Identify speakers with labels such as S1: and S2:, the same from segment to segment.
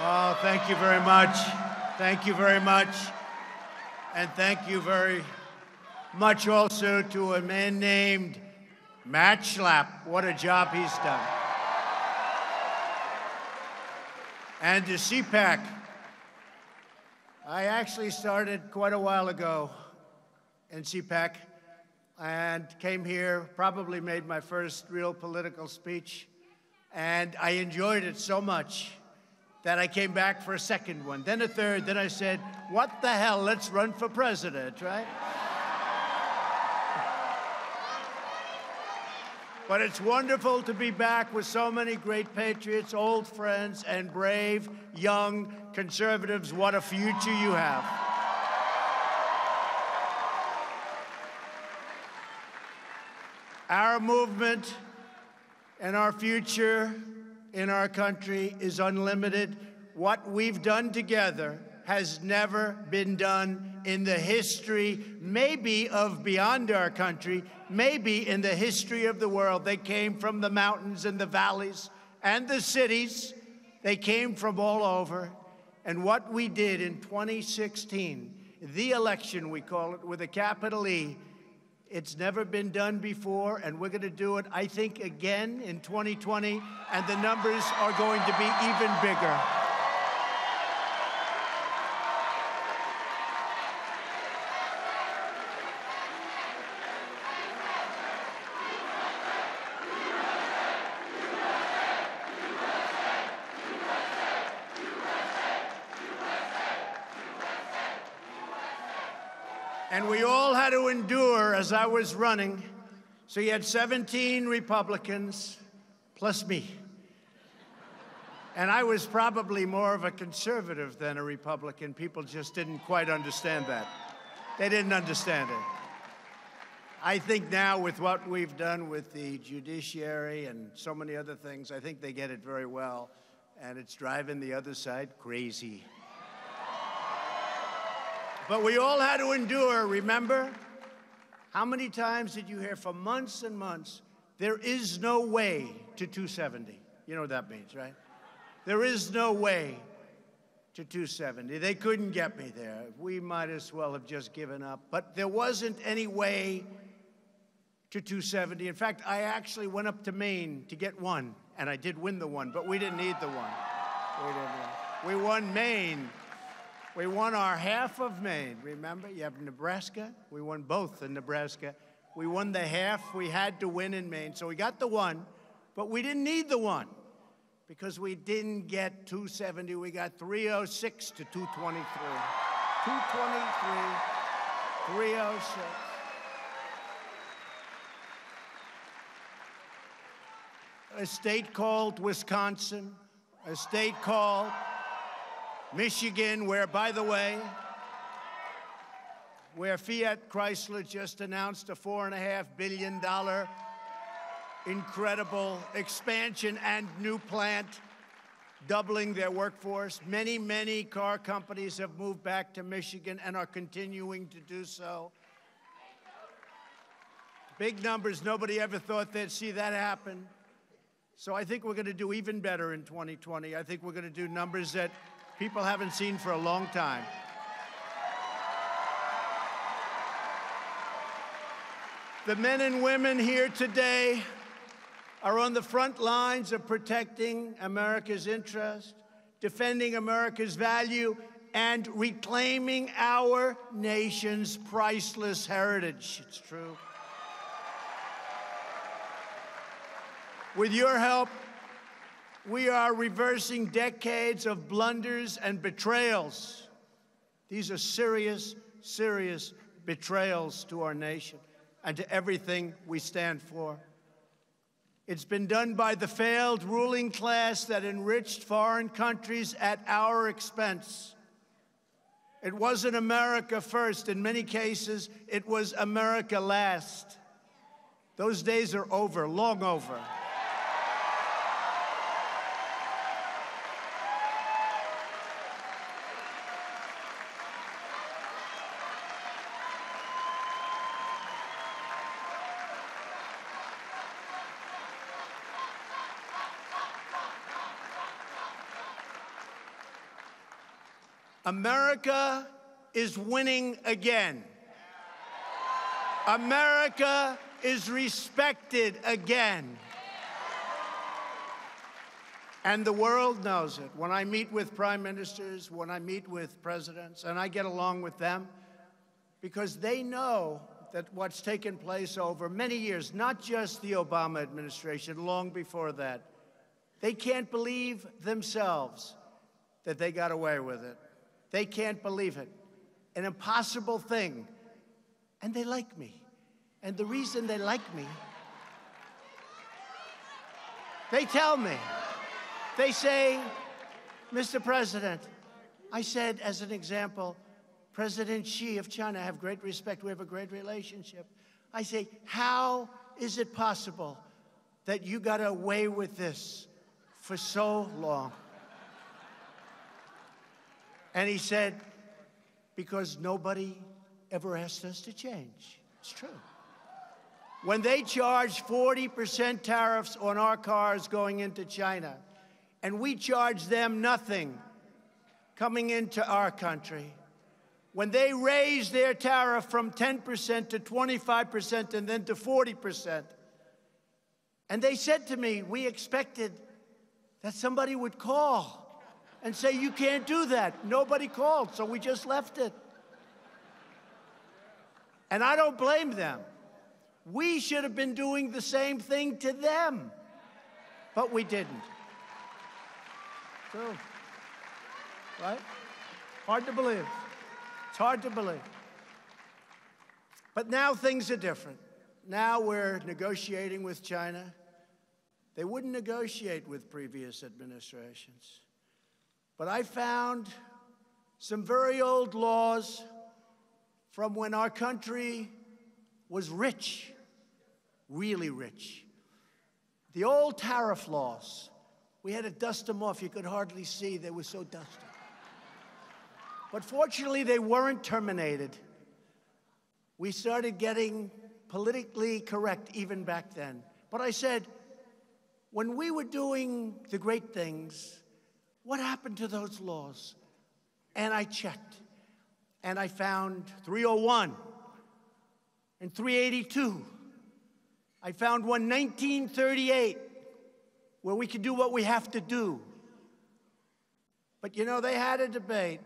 S1: Oh, thank you very much. Thank you very much. And thank you very much also to a man named Matt Schlapp. What a job he's done. And to CPAC. I actually started quite a while ago in CPAC and came here, probably made my first real political speech, and I enjoyed it so much that I came back for a second one, then a third, then I said, what the hell, let's run for president, right? But it's wonderful to be back with so many great patriots, old friends, and brave, young conservatives. What a future you have. Our movement and our future in our country is unlimited. What we've done together has never been done in the history, maybe of beyond our country, maybe in the history of the world. They came from the mountains and the valleys and the cities. They came from all over. And what we did in 2016, the election, we call it, with a capital E, it's never been done before, and we're going to do it, I think, again in 2020, and the numbers are going to be even bigger. And we all had to endure as I was running. So you had 17 Republicans, plus me. And I was probably more of a conservative than a Republican. People just didn't quite understand that. They didn't understand it. I think now with what we've done with the judiciary and so many other things, I think they get it very well. And it's driving the other side crazy. But we all had to endure, remember? How many times did you hear for months and months, there is no way to 270? You know what that means, right? There is no way to 270. They couldn't get me there. We might as well have just given up. But there wasn't any way to 270. In fact, I actually went up to Maine to get one, and I did win the one, but we didn't need the one. We won Maine. We won our half of Maine, remember? You have Nebraska. We won both in Nebraska. We won the half we had to win in Maine. So we got the one, but we didn't need the one because we didn't get 270. We got 306 to 223. 223, 306. A state called Wisconsin, a state called Michigan, where, by the way, where Fiat Chrysler just announced a $4.5 billion incredible expansion and new plant, doubling their workforce. Many, many car companies have moved back to Michigan and are continuing to do so. Big numbers. Nobody ever thought they'd see that happen. So I think we're going to do even better in 2020. I think we're going to do numbers that people haven't seen for a long time. The men and women here today are on the front lines of protecting America's interest, defending America's value, and reclaiming our nation's priceless heritage. It's true. With your help, we are reversing decades of blunders and betrayals. These are serious, serious betrayals to our nation and to everything we stand for. It's been done by the failed ruling class that enriched foreign countries at our expense. It wasn't America first. In many cases, it was America last. Those days are over, long over. America is winning again. America is respected again. And the world knows it. When I meet with prime ministers, when I meet with presidents, and I get along with them, because they know that what's taken place over many years, not just the Obama administration, long before that, they can't believe themselves that they got away with it. They can't believe it. An impossible thing. And they like me. And the reason they like me, they tell me. They say, Mr. President, I said, as an example, President Xi of China, I have great respect. We have a great relationship. I say, how is it possible that you got away with this for so long? And he said, because nobody ever asked us to change. It's true. When they charge 40% tariffs on our cars going into China, and we charge them nothing coming into our country, when they raise their tariff from 10% to 25% and then to 40%, and they said to me, we expected that somebody would call and say, you can't do that. Nobody called, so we just left it. And I don't blame them. We should have been doing the same thing to them, but we didn't. True. Right? Hard to believe. It's hard to believe. But now things are different. Now we're negotiating with China. They wouldn't negotiate with previous administrations. But I found some very old laws from when our country was rich, really rich. The old tariff laws. We had to dust them off. You could hardly see. They were so dusty. But fortunately, they weren't terminated. We started getting politically correct even back then. But I said, when we were doing the great things, what happened to those laws? And I checked. And I found 301 and 382. I found one 1938. Where we can do what we have to do. But you know, they had a debate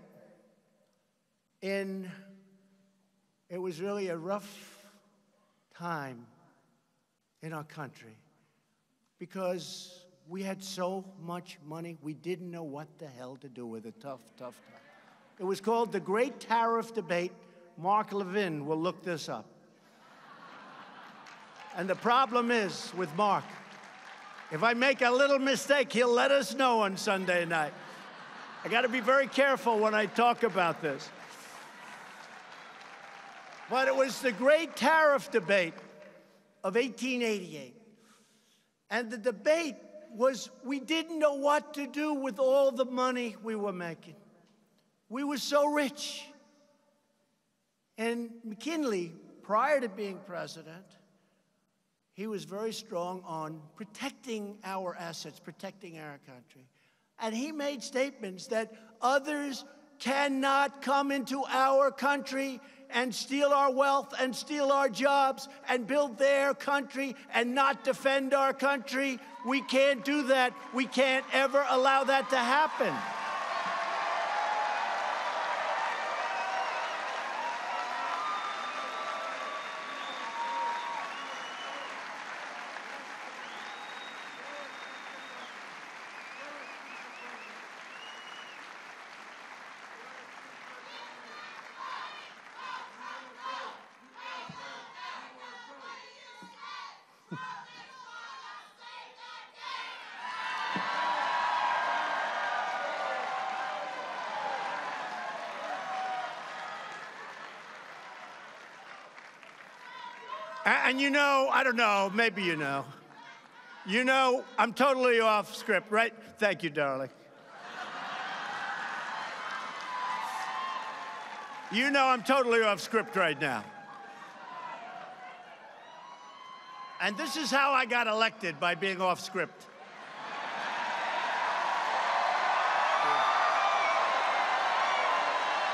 S1: it was really a rough time in our country because we had so much money, we didn't know what the hell to do with it. Tough time. It was called the Great Tariff Debate. Mark Levin will look this up. And the problem is with Mark, if I make a little mistake, he'll let us know on Sunday night. I got to be very careful when I talk about this. But it was the Great Tariff Debate of 1888. And the debate was we didn't know what to do with all the money we were making. We were so rich. And McKinley, prior to being president, he was very strong on protecting our assets, protecting our country. And he made statements that others cannot come into our country and steal our wealth and steal our jobs and build their country and not defend our country. We can't do that. We can't ever allow that to happen. And you know, I don't know, maybe you know. You know, I'm totally off script, right? Thank you, darling. You know I'm totally off script right now. And this is how I got elected, by being off script.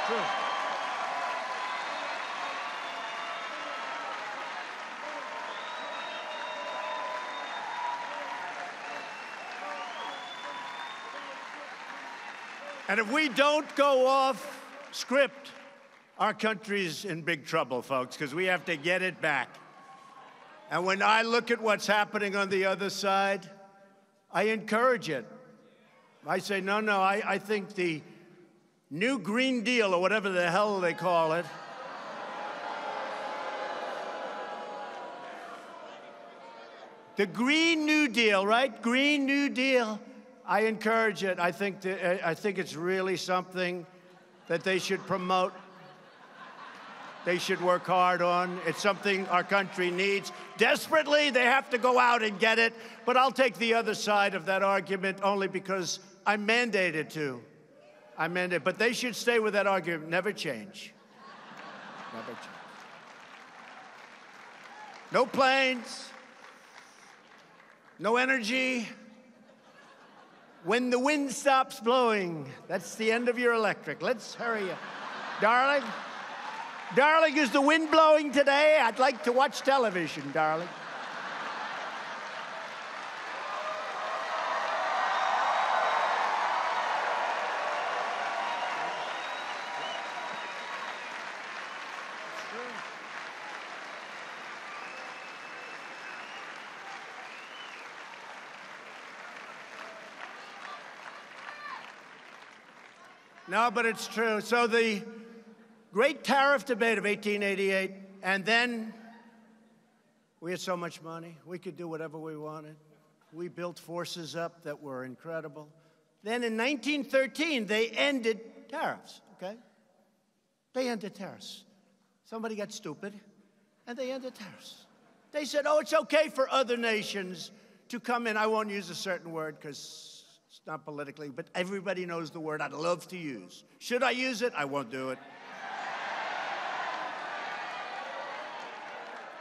S1: True. And if we don't go off script, our country's in big trouble, folks, because we have to get it back. And when I look at what's happening on the other side, I encourage it. I say, no, I think the new Green Deal, or whatever the hell they call it, the Green New Deal, right? Green New Deal. I encourage it. I think it's really something that they should promote. They should work hard on. It's something our country needs. Desperately, they have to go out and get it. But I'll take the other side of that argument only because I'm mandated to. But they should stay with that argument. Never change. Never change. No planes. No energy. When the wind stops blowing, that's the end of your electric. Let's hurry up. Darling? Darling, is the wind blowing today? I'd like to watch television, darling. No, but it's true. So the great tariff debate of 1888, and then we had so much money. We could do whatever we wanted. We built forces up that were incredible. Then in 1913, they ended tariffs, okay? They ended tariffs. Somebody got stupid, and they ended tariffs. They said, oh, it's okay for other nations to come in. I won't use a certain word because it's not politically, but everybody knows the word I'd love to use. Should I use it? I won't do it.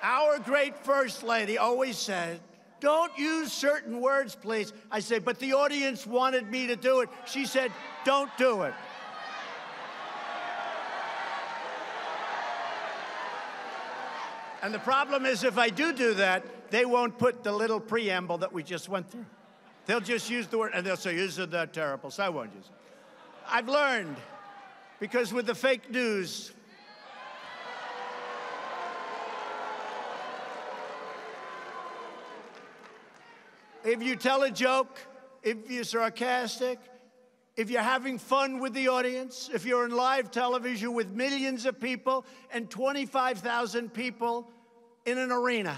S1: Our great First Lady always said, don't use certain words, please. I say, but the audience wanted me to do it. She said, don't do it. And the problem is, if I do that, they won't put the little preamble that we just went through. They'll just use the word, and they'll say, isn't that terrible? So I won't use it. I've learned, because with the fake news, if you tell a joke, if you're sarcastic, if you're having fun with the audience, if you're in live television with millions of people and 25,000 people in an arena,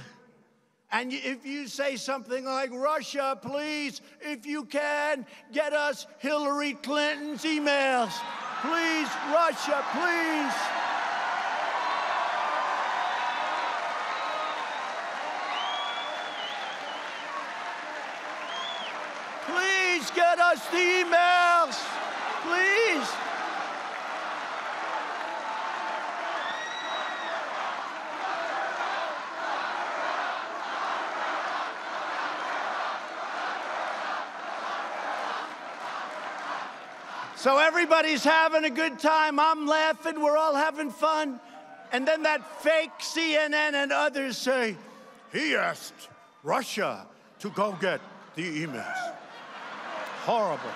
S1: and if you say something like, Russia, please, if you can, get us Hillary Clinton's emails. Please, Russia, please. Please get us the emails, please. So everybody's having a good time. I'm laughing. We're all having fun. And then that fake CNN and others say, he asked Russia to go get the emails. Horrible.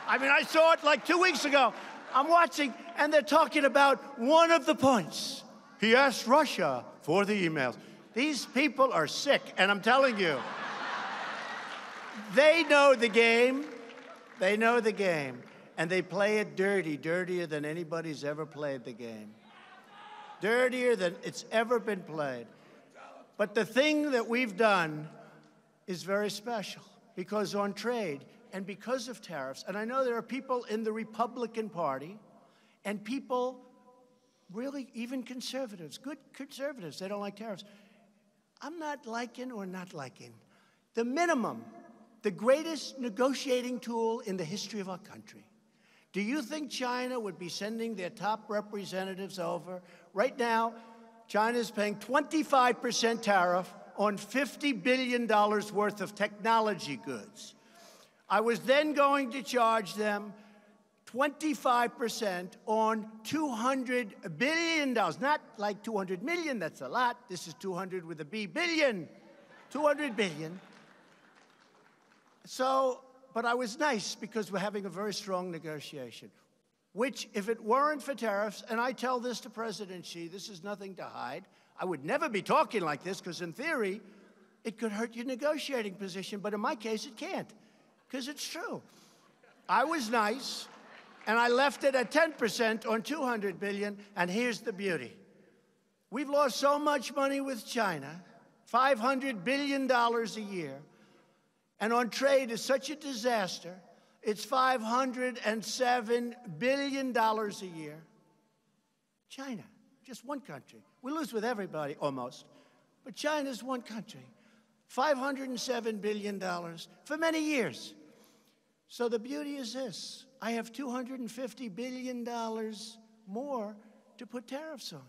S1: I mean, I saw it like 2 weeks ago. I'm watching, and they're talking about one of the points. He asked Russia for the emails. These people are sick, and I'm telling you, they know the game. They know the game. And they play it dirty, dirtier than anybody's ever played the game. Dirtier than it's ever been played. But the thing that we've done is very special, because on trade and because of tariffs, and I know there are people in the Republican Party and people, really even conservatives, good conservatives, they don't like tariffs. I'm not liking or not liking. The minimum, the greatest negotiating tool in the history of our country. Do you think China would be sending their top representatives over? Right now, China's paying 25% tariff on $50 billion worth of technology goods. I was then going to charge them 25% on $200 billion. Not like 200 million, that's a lot. This is 200 with a B, billion. 200 billion. So, but I was nice because we're having a very strong negotiation, which if it weren't for tariffs, and I tell this to President Xi, this is nothing to hide. I would never be talking like this because in theory, it could hurt your negotiating position, but in my case, it can't because it's true. I was nice, and I left it at 10% on 200 billion, and here's the beauty. We've lost so much money with China, $500 billion a year, and on trade is such a disaster, it's $507 billion a year. China, just one country. We lose with everybody, almost. But China's one country. $507 billion for many years. So the beauty is this. I have $250 billion more to put tariffs on.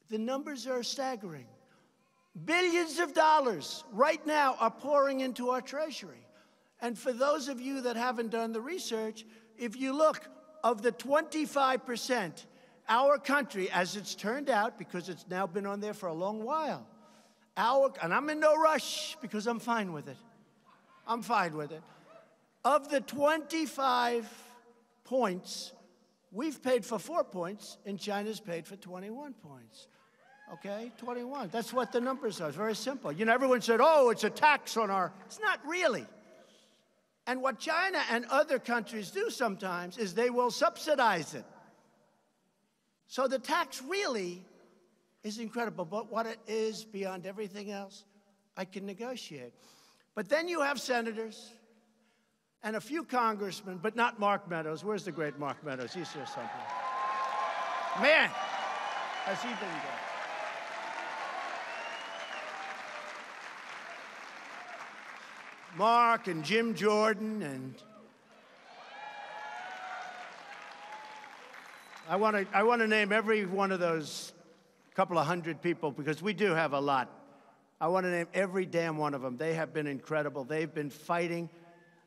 S1: The numbers are staggering. Billions of dollars right now are pouring into our treasury. And for those of you that haven't done the research, if you look, of the 25%, our country, as it's turned out, because it's now been on there for a long while, and I'm in no rush because I'm fine with it. I'm fine with it. Of the 25 points, we've paid for 4 points, and China's paid for 21 points. Okay, 21. That's what the numbers are. It's very simple. You know, everyone said, oh, it's a tax on our... It's not really. And what China and other countries do sometimes is they will subsidize it. So the tax really is incredible. But what it is beyond everything else, I can negotiate. But then you have senators and a few congressmen, but not Mark Meadows. Where's the great Mark Meadows? He's here somewhere. Man, has he been good? Mark and Jim Jordan, and I want to name every one of those couple of hundred people because we do have a lot. I want to name every damn one of them. They have been incredible. They've been fighting,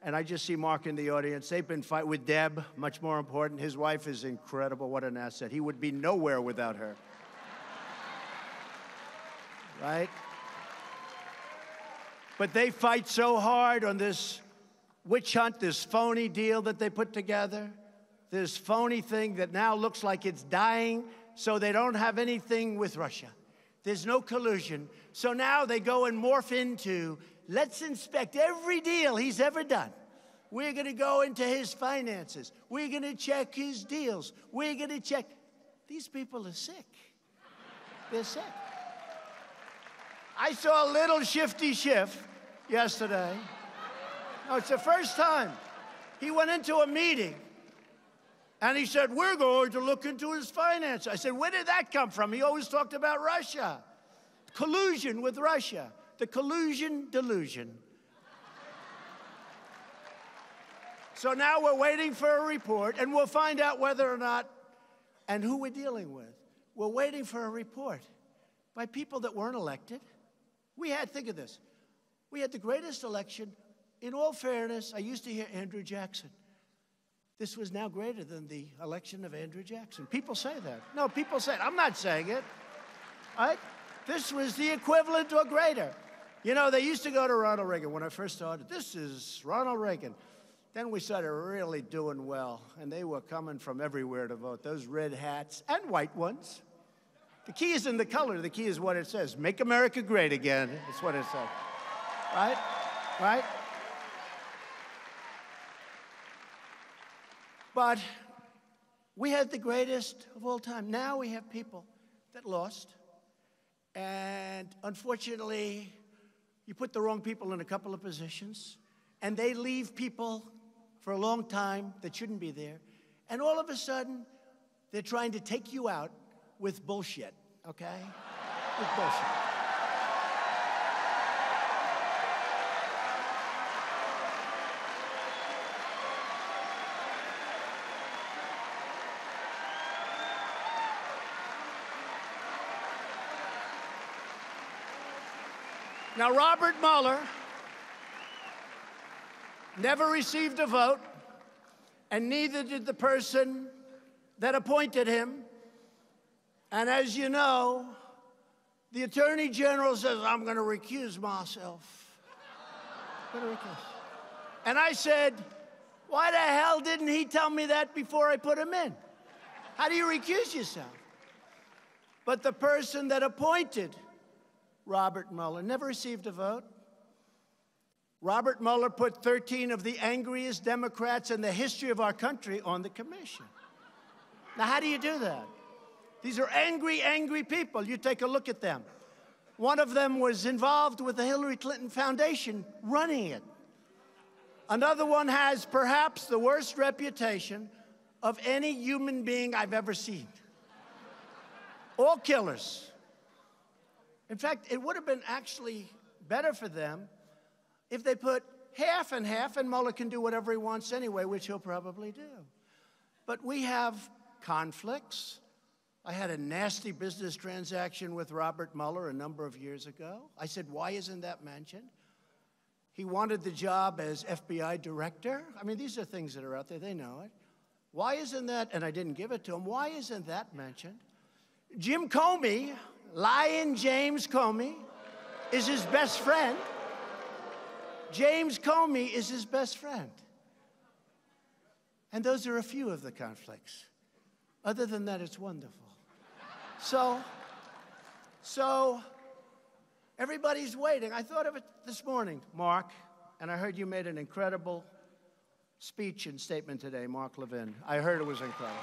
S1: and I just see Mark in the audience. They've been fighting with Deb, much more important. His wife is incredible. What an asset. He would be nowhere without her. Right? But they fight so hard on this witch hunt, this phony deal that they put together, this phony thing that now looks like it's dying, so they don't have anything with Russia. There's no collusion. So now they go and morph into, let's inspect every deal he's ever done. We're going to go into his finances. We're going to check his deals. We're going to check. These people are sick. They're sick. I saw a little Shifty Schiff yesterday. No, it's the first time. He went into a meeting, and he said, we're going to look into his finance. I said, where did that come from? He always talked about Russia. Collusion with Russia. The collusion delusion. So now we're waiting for a report, and we'll find out whether or not, and who we're dealing with. We're waiting for a report by people that weren't elected. Think of this. We had the greatest election. In all fairness, I used to hear Andrew Jackson. This was now greater than the election of Andrew Jackson. People say that. No, people say it. I'm not saying it. Right? This was the equivalent or greater. You know, they used to go to Ronald Reagan when I first started. This is Ronald Reagan. Then we started really doing well, and they were coming from everywhere to vote. Those red hats and white ones. The key isn't the color. The key is what it says. Make America great again. That's what it says. Right? Right? But we had the greatest of all time. Now we have people that lost. And unfortunately, you put the wrong people in a couple of positions, and they leave people for a long time that shouldn't be there. And all of a sudden, they're trying to take you out with bullshit, okay? With bullshit. Now, Robert Mueller never received a vote. and neither did the person that appointed him. And as you know, the Attorney General says, I'm going to recuse myself. I'm going to recuse. And I said, why the hell didn't he tell me that before I put him in? How do you recuse yourself? But the person that appointed Robert Mueller never received a vote. Robert Mueller put 13 of the angriest Democrats in the history of our country on the commission. Now, how do you do that? These are angry, angry people. You take a look at them. One of them was involved with the Hillary Clinton Foundation running it. Another one has perhaps the worst reputation of any human being I've ever seen. All killers. In fact, it would have been actually better for them if they put half and half, and Mueller can do whatever he wants anyway, which he'll probably do. But we have conflicts. I had a nasty business transaction with Robert Mueller a number of years ago. I said, why isn't that mentioned? He wanted the job as FBI director. I mean, these are things that are out there. They know it. Why isn't that, and I didn't give it to him, why isn't that mentioned? Jim Comey, Lion James Comey, is his best friend. James Comey is his best friend. And those are a few of the conflicts. Other than that, it's wonderful. So everybody's waiting. I thought of it this morning, Mark, and I heard you made an incredible speech and statement today, Mark Levin. I heard it was incredible.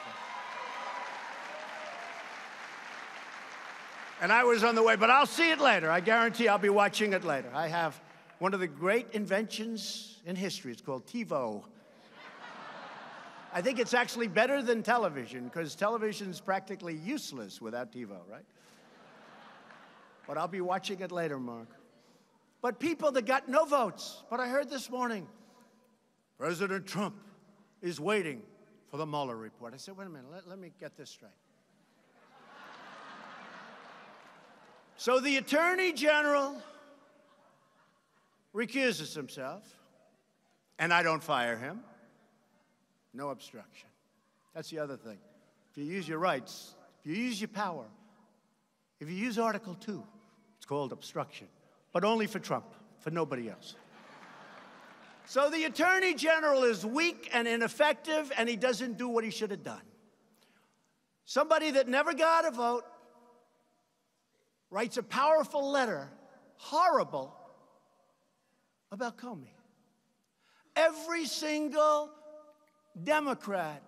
S1: And I was on the way, but I'll see it later. I guarantee I'll be watching it later. I have one of the great inventions in history. It's called TiVo. I think it's actually better than television, because television's practically useless without TiVo, right? But I'll be watching it later, Mark. But people that got no votes. But I heard this morning, President Trump is waiting for the Mueller report. I said, wait a minute, let me get this straight. So the Attorney General recuses himself, and I don't fire him. No obstruction. That's the other thing. If you use your rights, if you use your power, if you use Article 2, it's called obstruction. But only for Trump, for nobody else. So the Attorney General is weak and ineffective, and he doesn't do what he should have done. Somebody that never got a vote writes a powerful letter, horrible, about Comey. Every single Democrat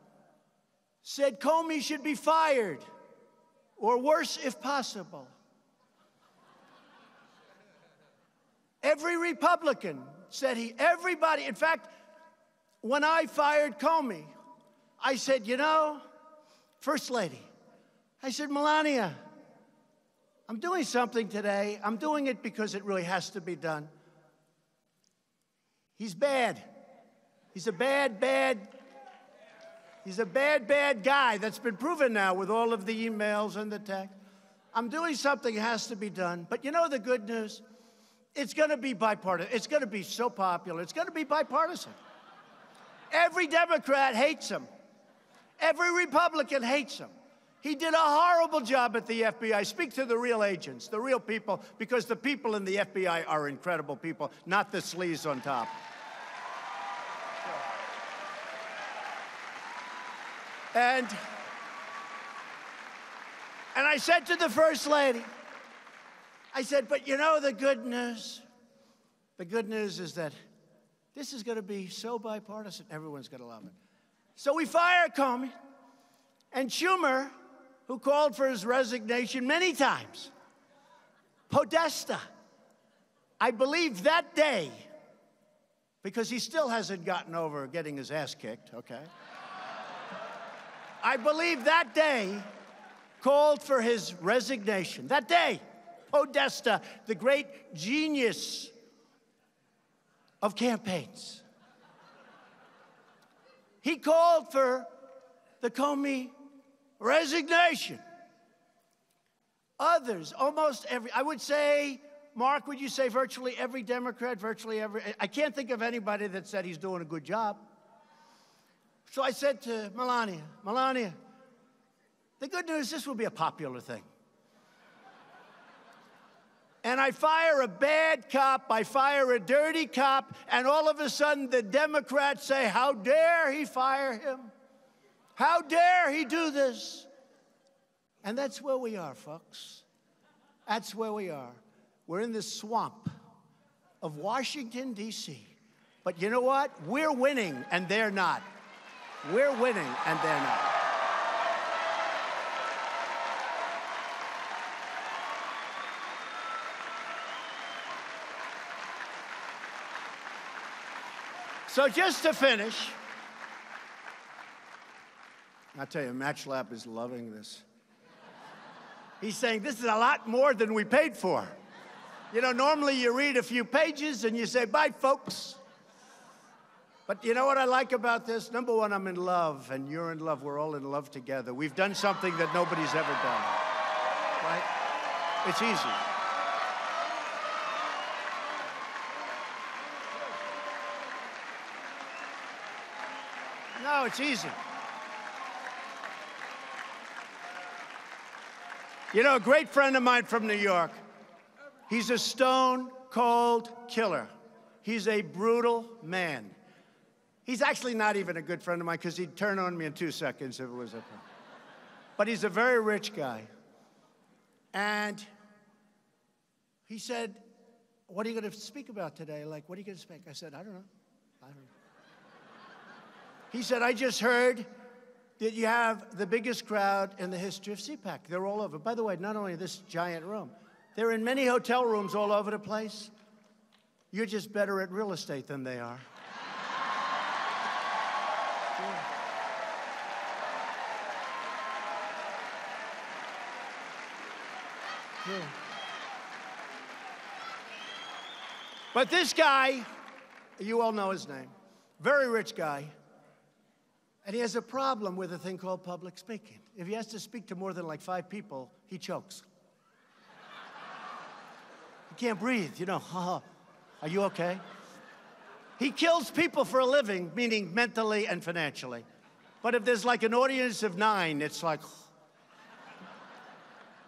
S1: said Comey should be fired, or worse if possible. Every Republican said everybody, in fact, when I fired Comey, I said, you know, First Lady, I said, Melania, I'm doing something today. I'm doing it because it really has to be done. He's bad. He's a bad guy. That's been proven now with all of the emails and the text. I'm doing something that has to be done. But you know the good news? It's going to be bipartisan. It's going to be so popular. It's going to be bipartisan. Every Democrat hates him. Every Republican hates him. He did a horrible job at the FBI. Speak to the real agents, the real people, because the people in the FBI are incredible people, not the sleaze on top. And I said to the First Lady, I said, but you know the good news? The good news is that this is going to be so bipartisan, everyone's going to love it. So we fired Comey, and Schumer, who called for his resignation many times, Podesta, I believe that day, because he still hasn't gotten over getting his ass kicked, okay? I believe that day called for his resignation. That day, Podesta, the great genius of campaigns, he called for the Comey resignation. Others, almost every, I would say, Mark, would you say virtually every Democrat, virtually every, I can't think of anybody that said he's doing a good job. So I said to Melania, the good news, this will be a popular thing. And I fire a bad cop, I fire a dirty cop, and all of a sudden the Democrats say, how dare he fire him? How dare he do this? And that's where we are, folks. That's where we are. We're in this swamp of Washington, D.C. But you know what? We're winning, and they're not. We're winning, and they're not. So just to finish, I'll tell you, MatchLab is loving this. He's saying, this is a lot more than we paid for. You know, normally you read a few pages and you say, bye, folks. But you know what I like about this? Number one, I'm in love, and you're in love. We're all in love together. We've done something that nobody's ever done, right? It's easy. No, it's easy. You know, a great friend of mine from New York, he's a stone-cold killer. He's a brutal man. He's actually not even a good friend of mine because he'd turn on me in 2 seconds if it was a problem. But he's a very rich guy. And he said, what are you going to speak about today? Like, what are you going to speak? I said, I don't know. He said, I just heard that you have the biggest crowd in the history of CPAC. They're all over. By the way, not only this giant room, they're in many hotel rooms all over the place. You're just better at real estate than they are. Yeah. But this guy, you all know his name, very rich guy, and he has a problem with a thing called public speaking. If he has to speak to more than like 5 people, he chokes. He can't breathe, you know. Are you okay? He kills people for a living, meaning mentally and financially. But if there's like an audience of 9, it's like...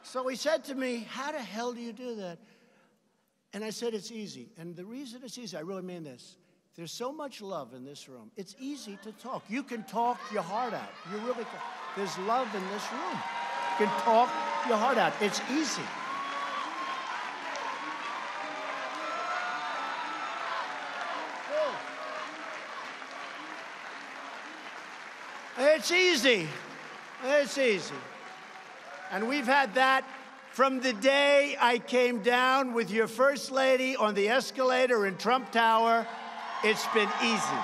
S1: So he said to me, how the hell do you do that? And I said, it's easy. And the reason it's easy, I really mean this. There's so much love in this room. It's easy to talk. You can talk your heart out. You really can. There's love in this room. You can talk your heart out. It's easy. It's easy. It's easy. And we've had that from the day I came down with your First Lady on the escalator in Trump Tower. It's been easy.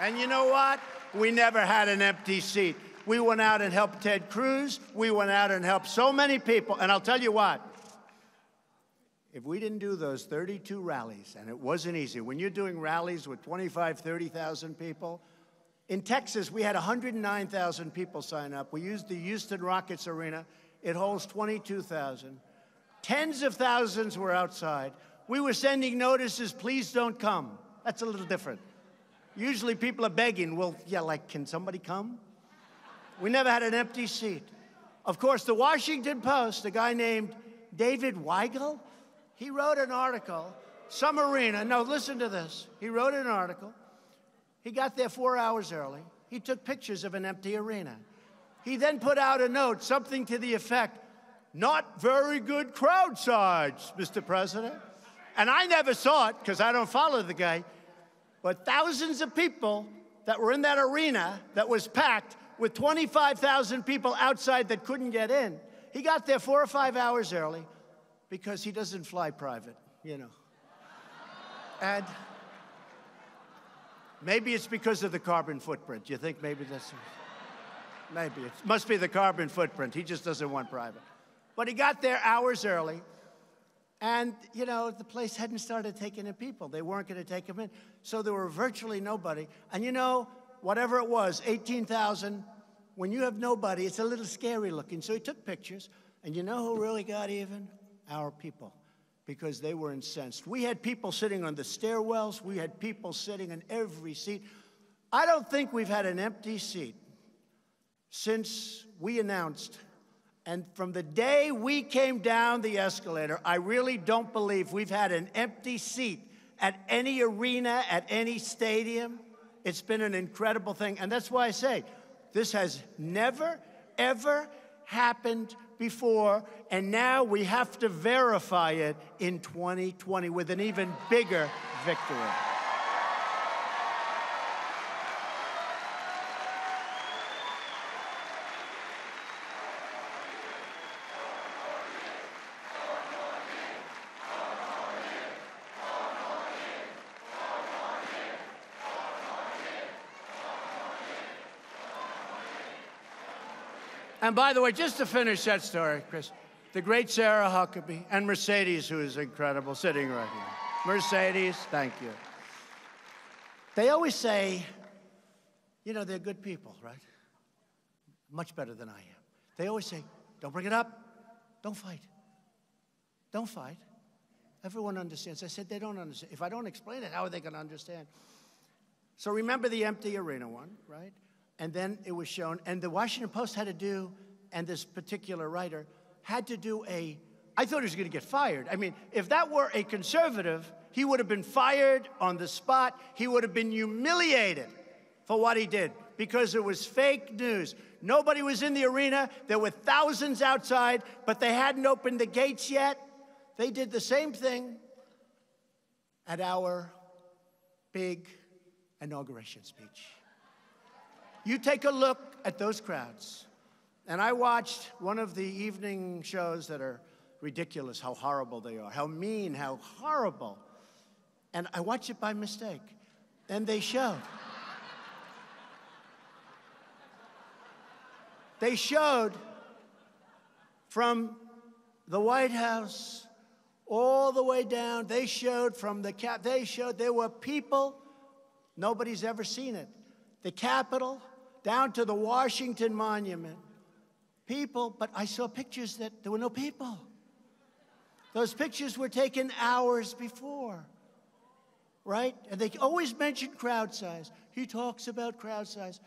S1: And you know what? We never had an empty seat. We went out and helped Ted Cruz. We went out and helped so many people. And I'll tell you what, if we didn't do those 32 rallies, and it wasn't easy, when you're doing rallies with 25, 30,000 people, in Texas, we had 109,000 people sign up. We used the Houston Rockets Arena. It holds 22,000. Tens of thousands were outside. We were sending notices, please don't come. That's a little different. Usually people are begging, well, yeah, like, can somebody come? We never had an empty seat. Of course, the Washington Post, a guy named David Weigel, he wrote an article, some arena, no, listen to this. He wrote an article. He got there 4 hours early. He took pictures of an empty arena. He then put out a note, something to the effect, not very good crowd size, Mr. President. And I never saw it, because I don't follow the guy, but thousands of people that were in that arena that was packed with 25,000 people outside that couldn't get in. He got there 4 or 5 hours early because he doesn't fly private, you know. And maybe it's because of the carbon footprint. You think maybe that's... Maybe. It must be the carbon footprint. He just doesn't want private. But he got there hours early. And, you know, the place hadn't started taking in people. They weren't going to take them in. So there were virtually nobody. And, you know, whatever it was, 18,000, when you have nobody, it's a little scary looking. So he took pictures. And you know who really got even? Our people. because they were incensed. We had people sitting on the stairwells. We had people sitting in every seat. I don't think we've had an empty seat since we announced. And from the day we came down the escalator, I really don't believe we've had an empty seat at any arena, at any stadium. It's been an incredible thing. And that's why I say this has never, ever happened before. And now we have to verify it in 2020 with an even bigger victory. And by the way, just to finish that story, Chris, the great Sarah Huckabee and Mercedes, who is incredible, sitting right here. Mercedes, thank you. They always say, you know, they're good people, right? Much better than I am. They always say, don't bring it up. Don't fight. Don't fight. Everyone understands. I said, they don't understand. If I don't explain it, how are they going to understand? So remember the empty arena one, right? And then it was shown, and the Washington Post had to do, and this particular writer had to do I thought he was going to get fired. I mean, if that were a conservative, he would have been fired on the spot. He would have been humiliated for what he did because it was fake news. Nobody was in the arena. There were thousands outside, but they hadn't opened the gates yet. They did the same thing at our big inauguration speech. You take a look at those crowds. And I watched one of the evening shows that are ridiculous, how horrible they are, how mean, how horrible. And I watched it by mistake. And they showed. They showed from the White House all the way down. They showed from the they showed there were people, nobody's ever seen it. The Capitol, down to the Washington Monument. People, but I saw pictures that there were no people. Those pictures were taken hours before, right? And they always mention crowd size. He talks about crowd size.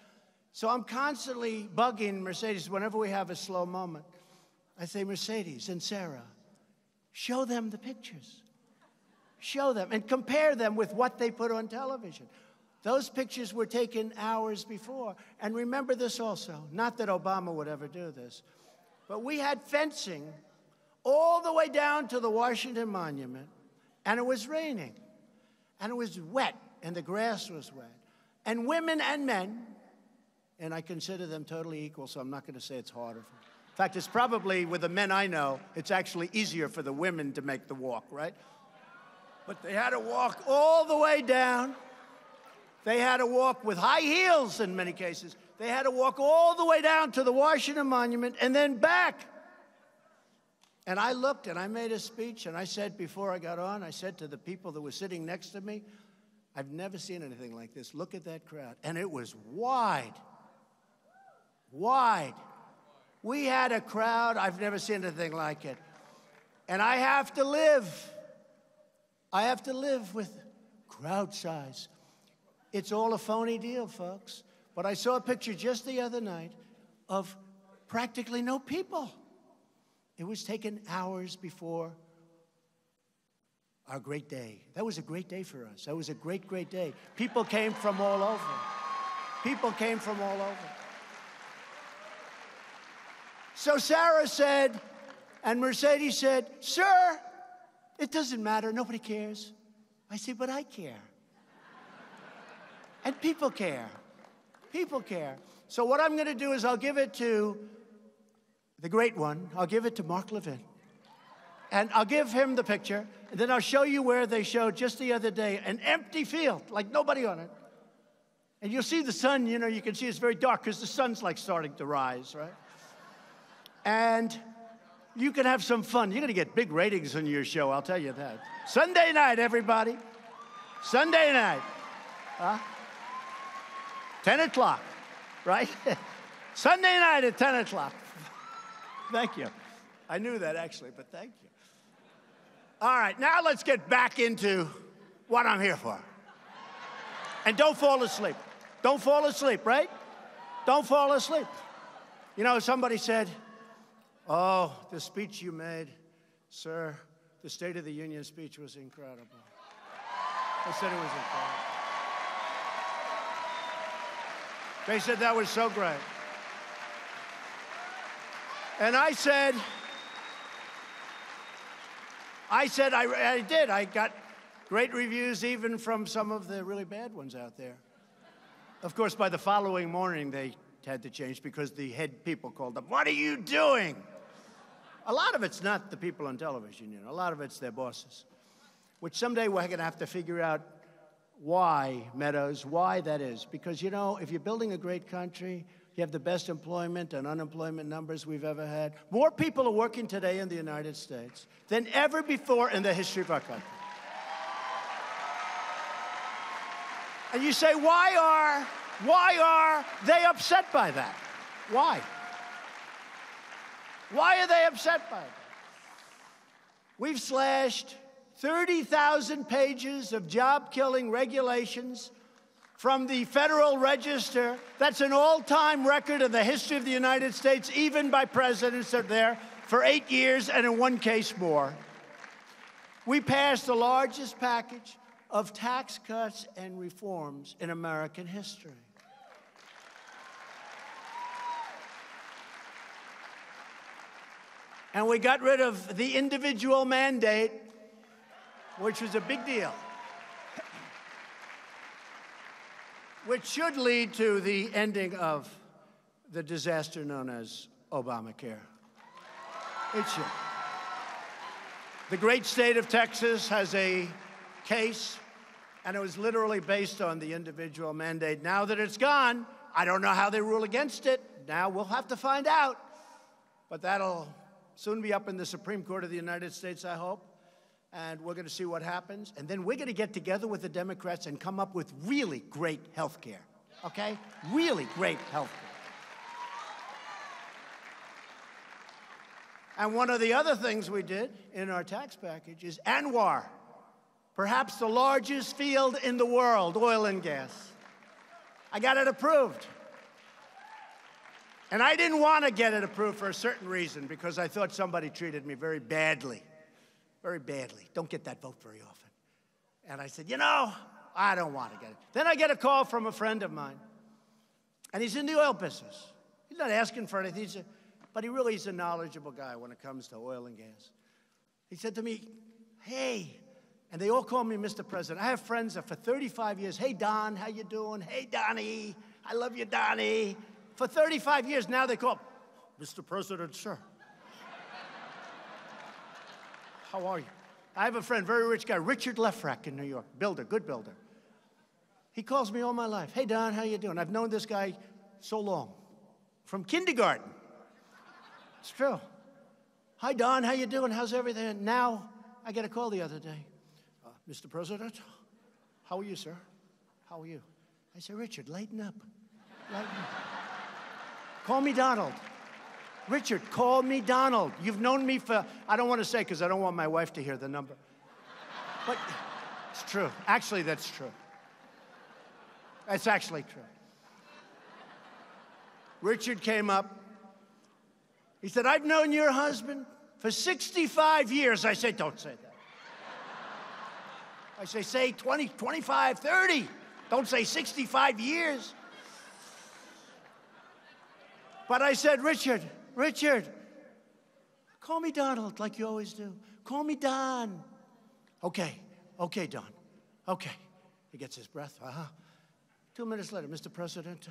S1: So I'm constantly bugging Mercedes whenever we have a slow moment. I say, Mercedes and Sarah, show them the pictures. Show them and compare them with what they put on television. Those pictures were taken hours before. And remember this also, not that Obama would ever do this, but we had fencing all the way down to the Washington Monument, and it was raining, and it was wet, and the grass was wet. And women and men, and I consider them totally equal, so I'm not going to say it's harder. In fact, it's probably, with the men I know, it's actually easier for the women to make the walk, right? But they had to walk all the way down. They had to walk with high heels in many cases. They had to walk all the way down to the Washington Monument and then back. And I looked and I made a speech and I said before I got on, I said to the people that were sitting next to me, I've never seen anything like this. Look at that crowd. And it was wide. Wide. We had a crowd. I've never seen anything like it. And I have to live with crowd size. It's all a phony deal, folks. But I saw a picture just the other night of practically no people. It was taken hours before our great day. That was a great day for us. That was a great, great day. People came from all over. People came from all over. So Sarah said, and Mercedes said, sir, it doesn't matter. Nobody cares. I said, but I care. And people care. People care. So what I'm going to do is I'll give it to the great one. I'll give it to Mark Levin. And I'll give him the picture. And then I'll show you where they showed just the other day an empty field, like nobody on it. And you'll see the sun, you know, you can see it's very dark because the sun's like starting to rise, right? And you can have some fun. You're going to get big ratings on your show, I'll tell you that. Sunday night, everybody. Sunday night. 10 o'clock, right? Sunday night at 10 o'clock. Thank you. I knew that, actually, but thank you. All right, now let's get back into what I'm here for. And don't fall asleep. Don't fall asleep, right? Don't fall asleep. You know, somebody said, oh, the speech you made, sir, the State of the Union speech was incredible. They said it was incredible. They said that was so great. And I said, I did. I got great reviews even from some of the really bad ones out there. Of course, by the following morning, they had to change because the head people called up, what are you doing? A lot of it's not the people on television, you know. A lot of it's their bosses, which someday we're going to have to figure out why, Meadows, why that is. Because, you know, if you're building a great country, you have the best employment and unemployment numbers we've ever had. More people are working today in the United States than ever before in the history of our country. And you say, why are they upset by that? Why? Why are they upset by that? We've slashed 30,000 pages of job-killing regulations from the Federal Register. That's an all-time record in the history of the United States, even by presidents that are there for 8 years and in one case more. We passed the largest package of tax cuts and reforms in American history. And we got rid of the individual mandate, which was a big deal, which should lead to the ending of the disaster known as Obamacare. It should. The great state of Texas has a case, and it was literally based on the individual mandate. Now that it's gone, I don't know how they rule against it. Now we'll have to find out. But that'll soon be up in the Supreme Court of the United States, I hope. And we're going to see what happens. And then we're going to get together with the Democrats and come up with really great health care, okay? Really great health care. And one of the other things we did in our tax package is ANWR, perhaps the largest field in the world, oil and gas. I got it approved. And I didn't want to get it approved for a certain reason, because I thought somebody treated me very badly. Very badly. Don't get that vote very often. And I said, you know, I don't want to get it. Then I get a call from a friend of mine, and he's in the oil business. He's not asking for anything, but he really is a knowledgeable guy when it comes to oil and gas. He said to me, hey, and they all call me Mr. President. I have friends that for 35 years, hey, Don, how you doing? Hey, Donnie, I love you, Donnie. For 35 years, now they call, Mr. President, sir. How are you? I have a friend, very rich guy, Richard Lefrak in New York, builder, good builder. He calls me all my life. Hey, Don, how you doing? I've known this guy so long, from kindergarten. It's true. Hi, Don, how you doing? How's everything? And now, I get a call the other day. Mr. President, how are you, sir? How are you? I said, Richard, lighten up. Lighten up. Call me Donald. Richard, call me Donald. You've known me for, I don't want to say because I don't want my wife to hear the number. But it's true. Actually, that's true. That's actually true. Richard came up. He said, I've known your husband for 65 years. I said, don't say that. I say 20, 25, 30. Don't say 65 years. But I said, Richard, call me Donald like you always do. Call me Don. Okay, Don. Okay. He gets his breath. 2 minutes later, Mr. President.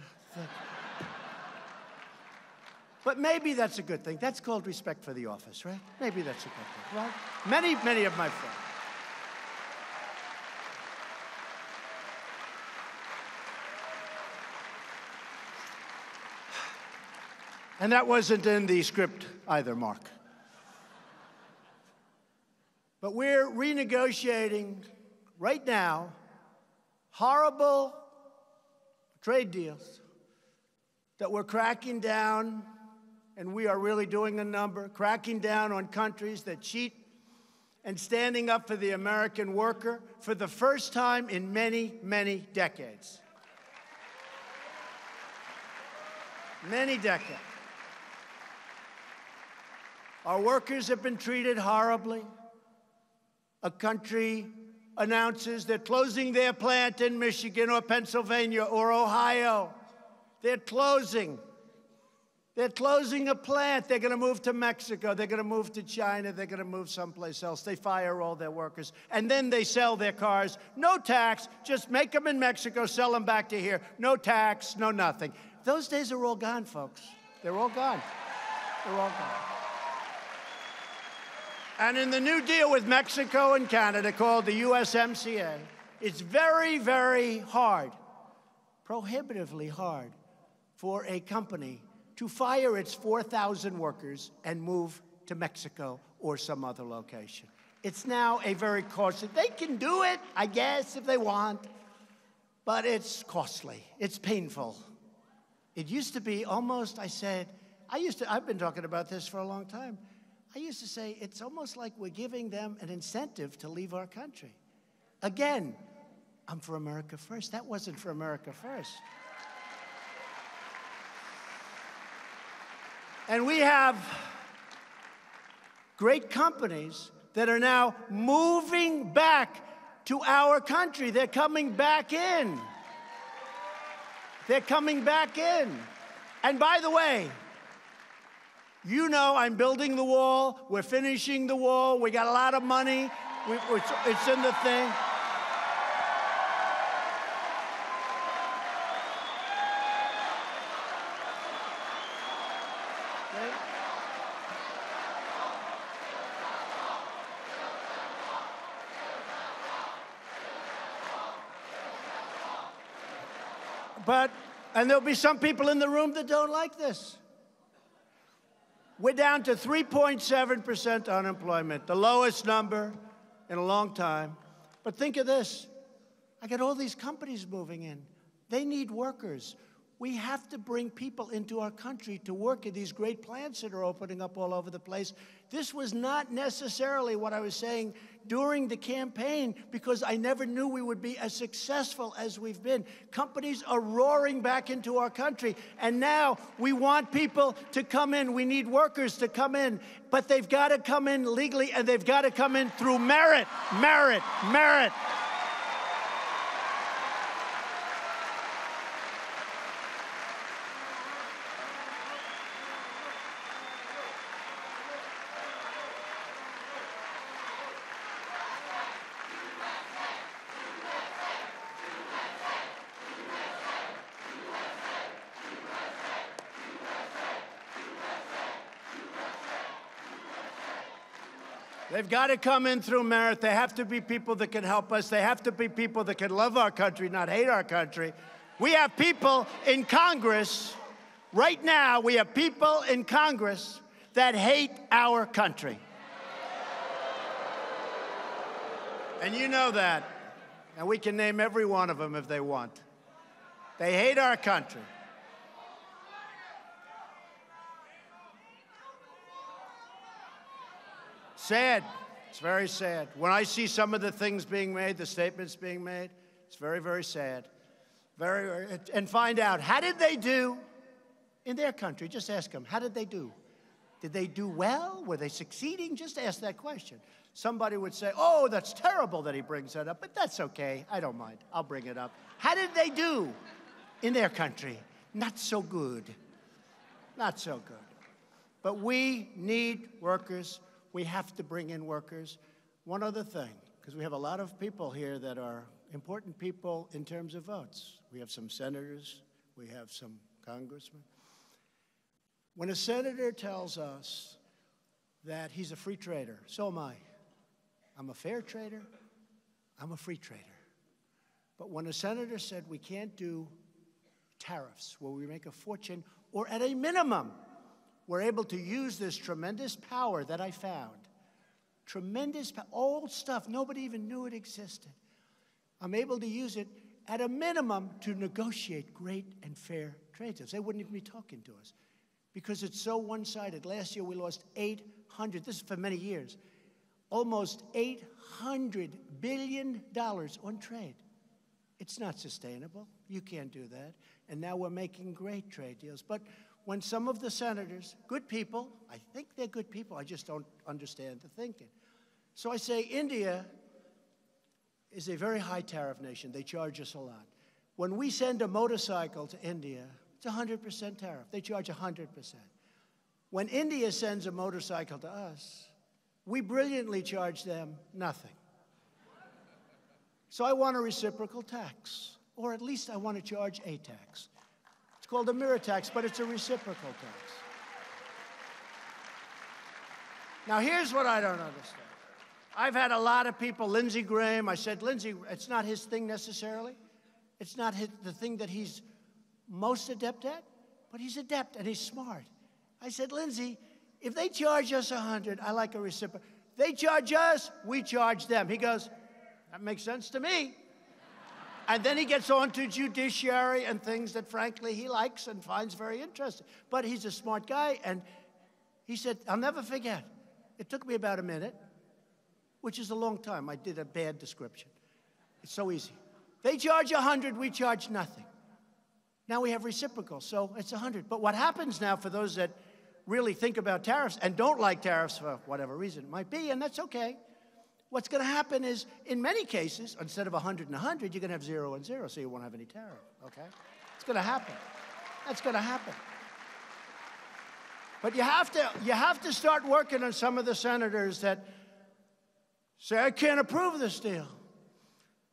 S1: But maybe that's a good thing. That's called respect for the office, right? Maybe that's a good thing, right? Many of my friends. And that wasn't in the script either, Mark. But we're renegotiating right now horrible trade deals that we're cracking down, and we are really doing a number, cracking down on countries that cheat and standing up for the American worker for the first time in many, many decades. Many decades. Our workers have been treated horribly. A country announces they're closing their plant in Michigan or Pennsylvania or Ohio. They're closing. They're closing a plant. They're going to move to Mexico. They're going to move to China. They're going to move someplace else. They fire all their workers. And then they sell their cars. No tax. Just make them in Mexico, sell them back to here. No tax, no nothing. Those days are all gone, folks. They're all gone. They're all gone. And in the New Deal with Mexico and Canada, called the USMCA, it's very, very hard, prohibitively hard, for a company to fire its 4,000 workers and move to Mexico or some other location. It's now a very costly. They can do it, I guess, if they want, but it's costly. It's painful. It used to be almost, I've been talking about this for a long time. I used to say it's almost like we're giving them an incentive to leave our country. Again, I'm for America first. That wasn't for America first. And we have great companies that are now moving back to our country. They're coming back in. They're coming back in. And by the way, you know I'm building the wall. We're finishing the wall. We got a lot of money. It's in the thing. And there'll be some people in the room that don't like this. We're down to 3.7% unemployment, the lowest number in a long time. But think of this. I got all these companies moving in. They need workers. We have to bring people into our country to work at these great plants that are opening up all over the place. This was not necessarily what I was saying during the campaign, because I never knew we would be as successful as we've been. Companies are roaring back into our country, and now we want people to come in. We need workers to come in, but they've got to come in legally, and they've got to come in through merit, merit, merit. They've got to come in through merit. They have to be people that can help us. They have to be people that can love our country, not hate our country. We have people in Congress, right now, we have people in Congress that hate our country. And you know that. And we can name every one of them if they want. They hate our country. Sad. It's very sad. When I see some of the things being made, the statements being made, it's very, very sad. And find out, how did they do in their country? Just ask them, how did they do? Did they do well? Were they succeeding? Just ask that question. Somebody would say, oh, that's terrible that he brings that up, but that's okay. I don't mind. I'll bring it up. How did they do in their country? Not so good. Not so good. But we need workers. We have to bring in workers. One other thing, because we have a lot of people here that are important people in terms of votes. We have some senators. We have some congressmen. When a senator tells us that he's a free trader, so am I. I'm a fair trader. I'm a free trader. But when a senator said we can't do tariffs where we make a fortune, or at a minimum, we're able to use this tremendous power that I found. Tremendous, old stuff. Nobody even knew it existed. I'm able to use it at a minimum to negotiate great and fair trade deals. They wouldn't even be talking to us because it's so one-sided. Last year we lost 800, this is for many years, almost $800 billion on trade. It's not sustainable. You can't do that. And now we're making great trade deals. But when some of the senators, good people, I think they're good people, I just don't understand the thinking. So I say India is a very high tariff nation. They charge us a lot. When we send a motorcycle to India, it's 100% tariff. They charge 100%. When India sends a motorcycle to us, we brilliantly charge them nothing. So I want a reciprocal tax, or at least I want to charge a tax. It's called a mirror tax, but it's a reciprocal tax. Now, here's what I don't understand. I've had a lot of people, Lindsey Graham, I said, Lindsey, it's not his thing necessarily. It's not the thing that he's most adept at, but he's adept and he's smart. I said, Lindsey, if they charge us 100, I like a reciprocal. They charge us, we charge them. He goes, that makes sense to me. And then he gets on to judiciary and things that, frankly, he likes and finds very interesting. But he's a smart guy, and he said, I'll never forget. It took me about a minute, which is a long time. I did a bad description. It's so easy. They charge 100, we charge nothing. Now we have reciprocal, so it's 100. But what happens now for those that really think about tariffs and don't like tariffs for whatever reason it might be, and that's okay, what's going to happen is, in many cases, instead of 100 and 100, you're going to have 0 and 0, so you won't have any tariff, okay? It's going to happen. That's going to happen. But you have to start working on some of the senators that say, I can't approve this deal.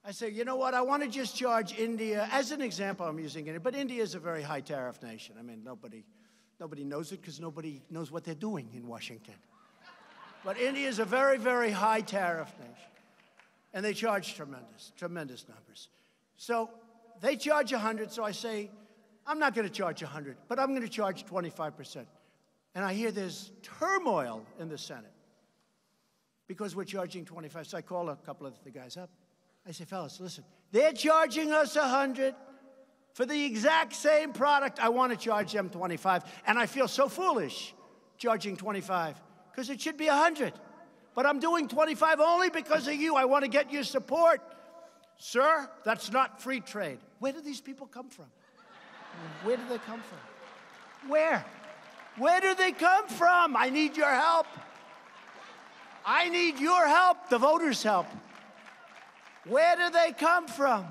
S1: I say, you know what, I want to just charge India, as an example, I'm using it, but India is a very high tariff nation. I mean, nobody knows it because nobody knows what they're doing in Washington. But India is a very, very high tariff nation. And they charge tremendous numbers. So they charge 100, so I say, I'm not going to charge 100, but I'm going to charge 25%. And I hear there's turmoil in the Senate because we're charging 25. So I call a couple of the guys up. I say, fellas, listen, they're charging us 100 for the exact same product. I want to charge them 25. And I feel so foolish charging 25 because it should be 100. But I'm doing 25 only because of you. I want to get your support. Sir, that's not free trade. Where do these people come from? Where do they come from? Where? Where do they come from? I need your help. I need your help, the voters' help. Where do they come from?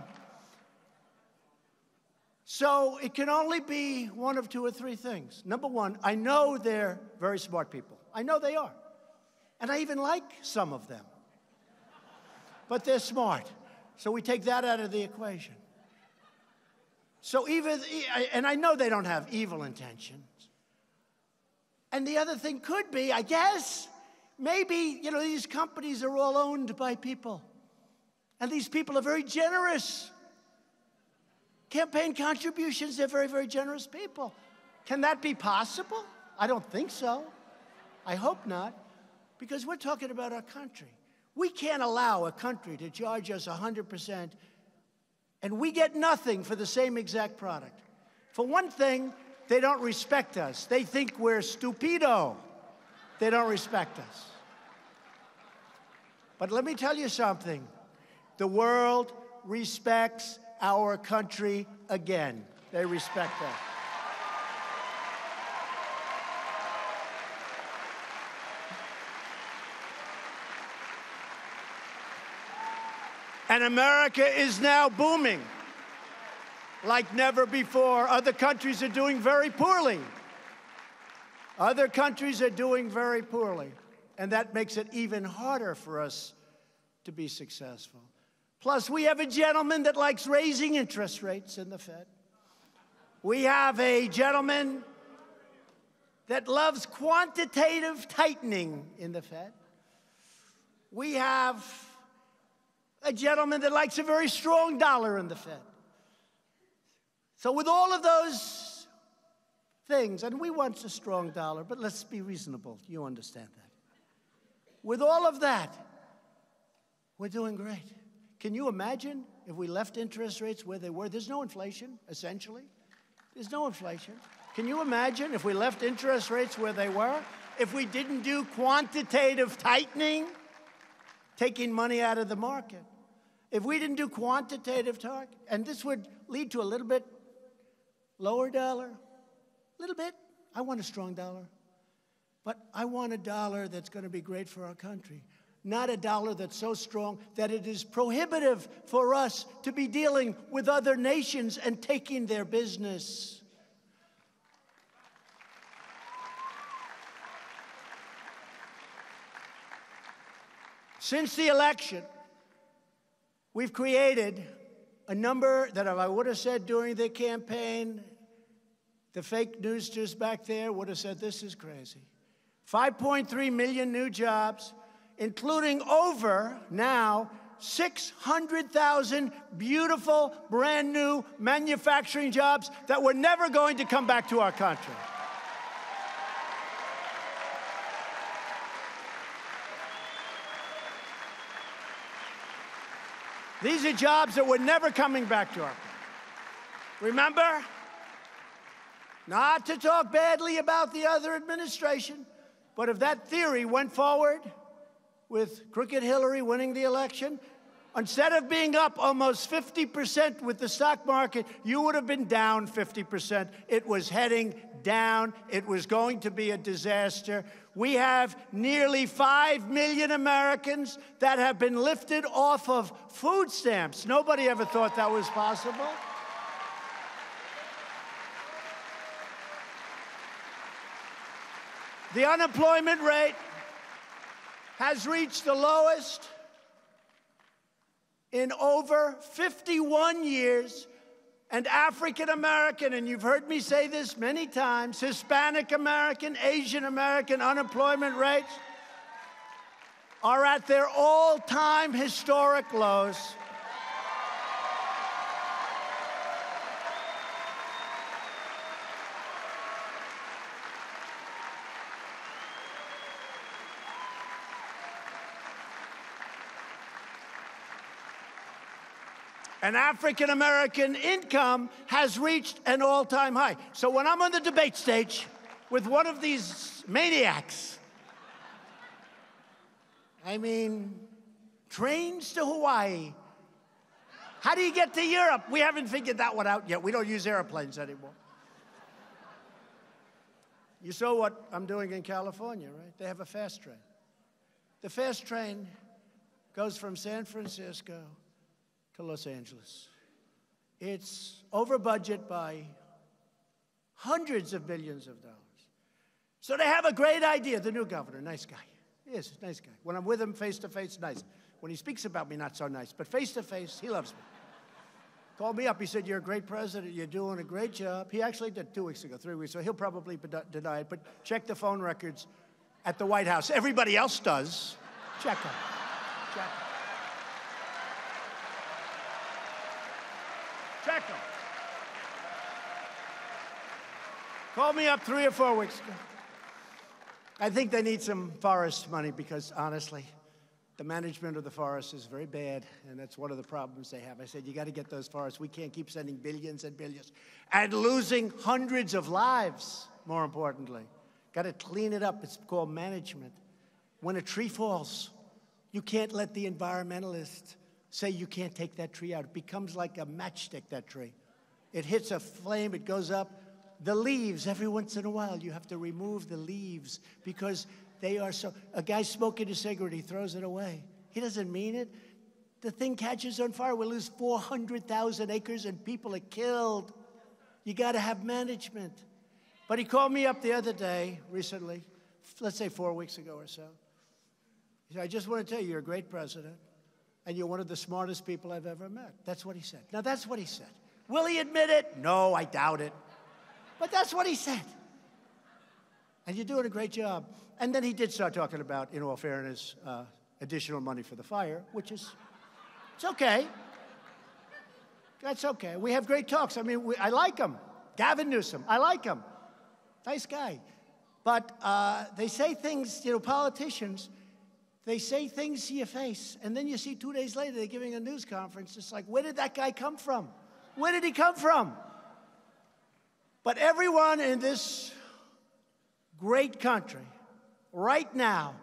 S1: So it can only be one of two or three things. Number one, I know they're very smart people. I know they are. And I even like some of them. But they're smart. So we take that out of the equation. So and I know they don't have evil intentions. And the other thing could be, I guess, maybe, these companies are all owned by people. And these people are very generous. Campaign contributions, they're very, very generous people. Can that be possible? I don't think so. I hope not. Because we're talking about our country. We can't allow a country to charge us 100% and we get nothing for the same exact product. For one thing, they don't respect us. They think we're stupido. They don't respect us. But let me tell you something. The world respects our country again. They respect that. And America is now booming like never before. Other countries are doing very poorly. Other countries are doing very poorly. And that makes it even harder for us to be successful. Plus, we have a gentleman that likes raising interest rates in the Fed. We have a gentleman that loves quantitative tightening in the Fed. We have a gentleman that likes a very strong dollar in the Fed. So with all of those things, and we want a strong dollar, but let's be reasonable. You understand that. With all of that, we're doing great. Can you imagine if we left interest rates where they were? There's no inflation, essentially. There's no inflation. Can you imagine if we left interest rates where they were? If we didn't do quantitative tightening? taking money out of the market. If we didn't do quantitative target, and this would lead to a little bit lower dollar, a little bit. I want a strong dollar. But I want a dollar that's going to be great for our country, not a dollar that's so strong that it is prohibitive for us to be dealing with other nations and taking their business. Since the election, we've created a number that if I would have said during the campaign, the fake newssters back there would have said, this is crazy. 5.3 million new jobs, including over now 600,000 beautiful, brand new manufacturing jobs that were never going to come back to our country. These are jobs that were never coming back to our country. Remember? Not to talk badly about the other administration, but if that theory went forward with Crooked Hillary winning the election, instead of being up almost 50% with the stock market, you would have been down 50%. It was heading down. It was going to be a disaster. We have nearly 5 million Americans that have been lifted off of food stamps. Nobody ever thought that was possible. The unemployment rate has reached the lowest in over 51 years. And African American, and you've heard me say this many times, Hispanic American, Asian American unemployment rates are at their all-time historic lows. And African-American income has reached an all-time high. So when I'm on the debate stage with one of these maniacs, I mean, trains to Hawaii. How do you get to Europe? We haven't figured that one out yet. We don't use airplanes anymore. You saw what I'm doing in California, right? They have a fast train. The fast train goes from San Francisco to Los Angeles. It's over budget by hundreds of billions of dollars. So they have a great idea. The new governor, nice guy. He is, nice guy. When I'm with him face to face, nice. When he speaks about me, not so nice. But face to face, he loves me. Called me up. He said, you're a great president. You're doing a great job. He actually did 2 weeks ago, 3 weeks ago. He'll probably deny it, but check the phone records at the White House. Everybody else does. Check them. Check them. Check them. Called me up 3 or 4 weeks ago. I think they need some forest money because, honestly, the management of the forest is very bad, and that's one of the problems they have. I said, you got to get those forests. We can't keep sending billions and billions and losing hundreds of lives, more importantly. Got to clean it up. It's called management. When a tree falls, you can't let the environmentalists say you can't take that tree out. It becomes like a matchstick, that tree. It hits a flame, it goes up. The leaves, every once in a while, you have to remove the leaves because they are so... A guy smoking a cigarette, he throws it away. He doesn't mean it. The thing catches on fire. We lose 400,000 acres and people are killed. You got to have management. But he called me up the other day, recently, let's say 4 weeks ago or so. He said, I just want to tell you, you're a great president. And you're one of the smartest people I've ever met. That's what he said. Now, that's what he said. Will he admit it? No, I doubt it. But that's what he said. And you're doing a great job. And then he did start talking about, in all fairness, additional money for the fire, which is, it's okay. That's okay. We have great talks. I mean, I like him. Gavin Newsom, I like him. Nice guy. But they say things, you know, politicians, they say things to your face, and then you see 2 days later they're giving a news conference. It's like, where did that guy come from? Where did he come from? But everyone in this great country right now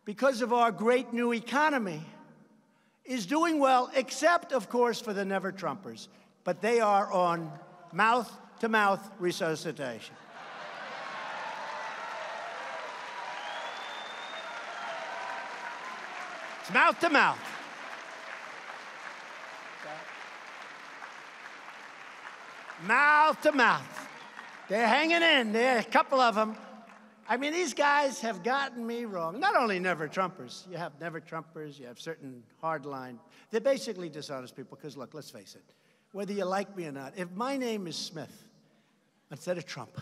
S1: because of our great new economy, is doing well, except, of course, for the never-Trumpers. But they are on mouth-to-mouth resuscitation. It's mouth-to-mouth. Mouth-to-mouth. They're hanging in there, a couple of them. I mean, these guys have gotten me wrong. Not only never-Trumpers. You have never-Trumpers, you have certain hardline. They're basically dishonest people because, look, let's face it. Whether you like me or not, if my name is Smith instead of Trump,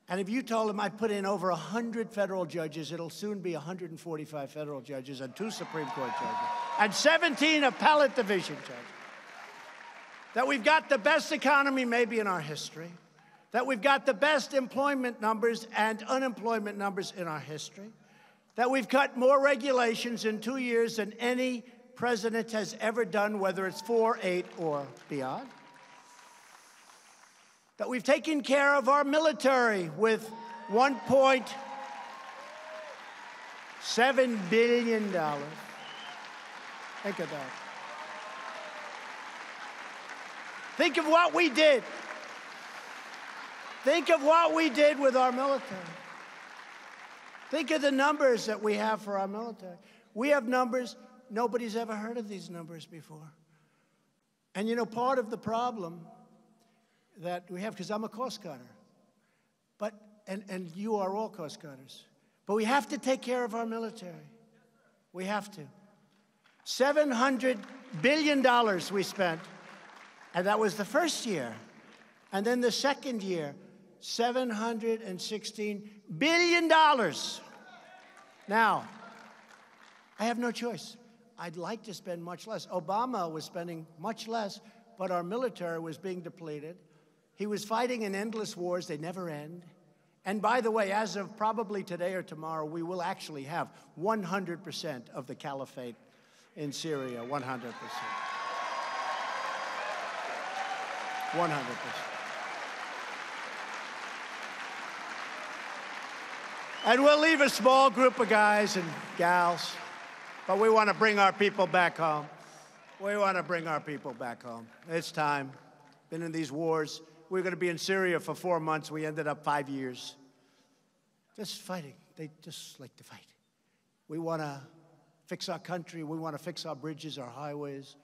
S1: and if you told them I put in over 100 federal judges, it'll soon be 145 federal judges and 2 Supreme Court judges and 17 appellate division judges. That we've got the best economy maybe in our history, that we've got the best employment numbers and unemployment numbers in our history, that we've cut more regulations in 2 years than any president has ever done, whether it's 4, 8, or beyond, that we've taken care of our military with $1.7 billion. Think of that. Think of what we did. Think of what we did with our military. Think of the numbers that we have for our military. We have numbers, nobody's ever heard of these numbers before. And you know, part of the problem that we have, because I'm a Coast Guarder, and you are all Coast Guarders, but we have to take care of our military. We have to. $700 billion we spent, and that was the first year. And then the second year, $716 billion. Now, I have no choice. I'd like to spend much less. Obama was spending much less, but our military was being depleted. He was fighting in endless wars. They never end. And by the way, as of probably today or tomorrow, we will actually have 100% of the caliphate in Syria, 100%. 100%. And we'll leave a small group of guys and gals, but we want to bring our people back home. We want to bring our people back home. It's time. Been in these wars. We were going to be in Syria for 4 months. We ended up 5 years. Just fighting. They just like to fight. We want to fix our country. We want to fix our bridges, our highways,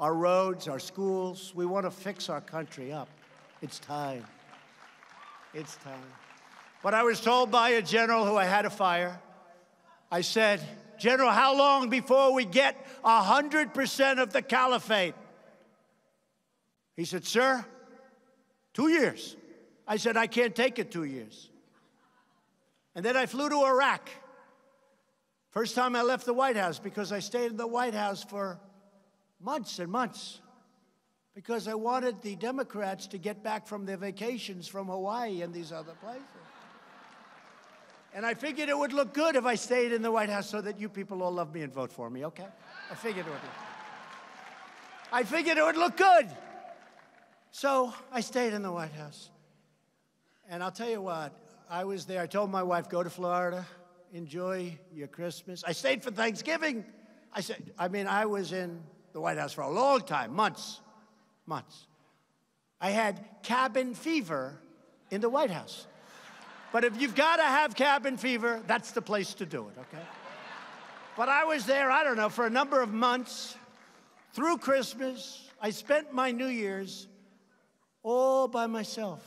S1: our roads, our schools. We want to fix our country up. It's time. It's time. But I was told by a general who I had to fire, I said, General, how long before we get 100% of the caliphate? He said, sir, 2 years. I said, I can't take it 2 years. And then I flew to Iraq. First time I left the White House, because I stayed in the White House for months and months, because I wanted the Democrats to get back from their vacations from Hawaii and these other places. And I figured it would look good if I stayed in the White House so that you people all love me and vote for me, okay? I figured it would look good. So I stayed in the White House. And I'll tell you what, I was there. I told my wife, go to Florida, enjoy your Christmas. I stayed for Thanksgiving. I was in the White House for a long time, months. I had cabin fever in the White House. But if you've got to have cabin fever, that's the place to do it, okay? But I was there, I don't know, for a number of months, through Christmas. I spent my New Year's all by myself.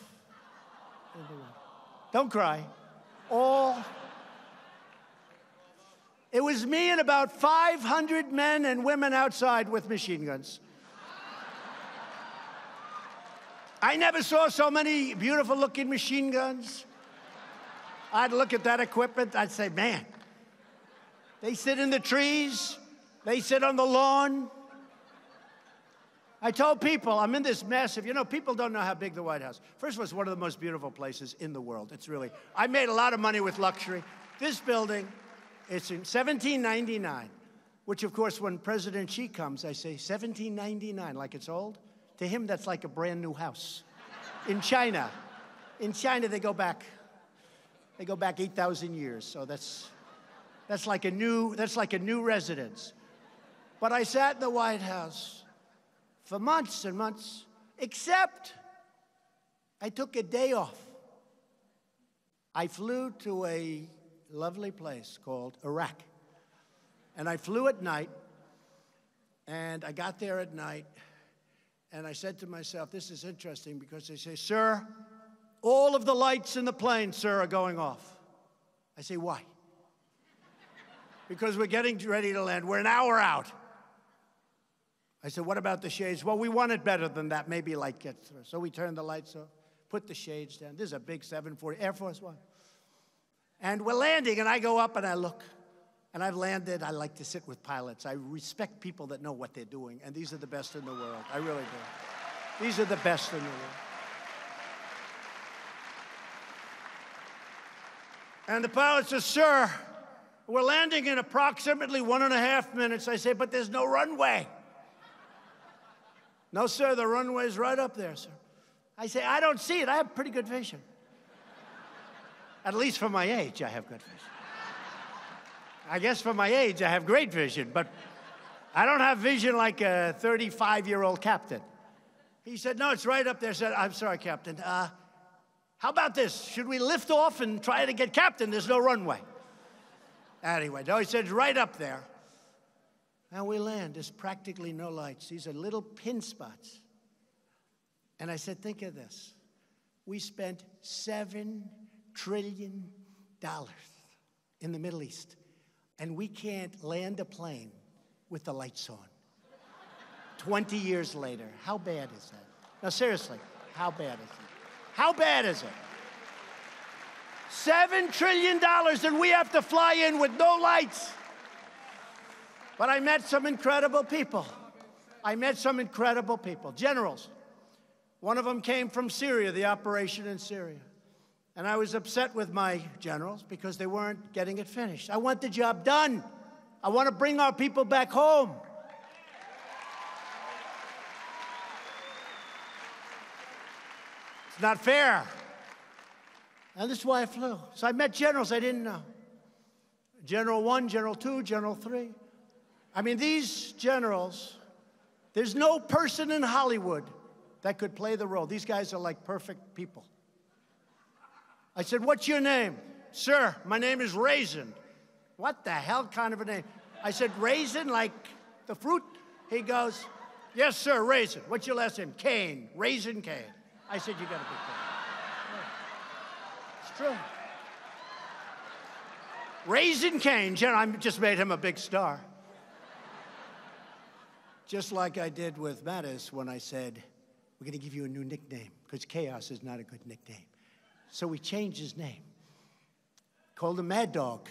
S1: Don't cry. It was me and about 500 men and women outside with machine guns. I never saw so many beautiful-looking machine guns. I'd look at that equipment, I'd say, man, they sit in the trees, they sit on the lawn. I told people, I'm in this massive, people don't know how big the White House. First of all, it's one of the most beautiful places in the world. It's really, I made a lot of money with luxury. This building, it's in 1799, which of course, when President Xi comes, I say, 1799, like it's old. To him, that's like a brand new house. In China, they go back 8,000 years, so That's like a new residence. But I sat in the White House for months and months, except I took a day off. I flew to a lovely place called Iraq. And I flew at night, and I got there at night, and I said to myself, this is interesting, because they say, sir, all of the lights in the plane, sir, are going off. I say, why? Because we're getting ready to land. We're an hour out. I said, what about the shades? Well, we want it better than that. Maybe light gets through. So we turned the lights off, put the shades down. This is a big 740, Air Force One. And we're landing, and I go up and I look. And I've landed. I like to sit with pilots. I respect people that know what they're doing. And these are the best in the world. I really do. These are the best in the world. And the pilot says, sir, we're landing in approximately 1.5 minutes. I say, but there's no runway. No, sir, the runway's right up there, sir. I say, I don't see it. I have pretty good vision. At least for my age, I have good vision. I guess for my age, I have great vision, but I don't have vision like a 35-year-old captain. He said, no, it's right up there. I said, I'm sorry, Captain. How about this? Should we lift off and try to get Captain? There's no runway. Anyway, no, he said, right up there. And we land. There's practically no lights. These are little pin spots. And I said, think of this. We spent $7 trillion in the Middle East. And we can't land a plane with the lights on. 20 years later. How bad is that? Now, seriously, how bad is it? How bad is it? $7 trillion, and we have to fly in with no lights. But I met some incredible people. I met some incredible people, generals. One of them came from Syria, the operation in Syria. And I was upset with my generals because they weren't getting it finished. I want the job done. I want to bring our people back home. It's not fair. And this is why I flew. So I met generals I didn't know. General 1, General 2, General 3. I mean, these generals, there's no person in Hollywood that could play the role. These guys are like perfect people. I said, what's your name? Sir, my name is Raisin. What the hell kind of a name? I said, Raisin, like the fruit? He goes, yes, sir, Raisin. What's your last name? Kane, Raisin Kane. I said, you gotta be kidding. It's true. Raisin Kane, I just made him a big star. Just like I did with Mattis when I said, we're gonna give you a new nickname, because Chaos is not a good nickname. So we changed his name, called him Mad Dog,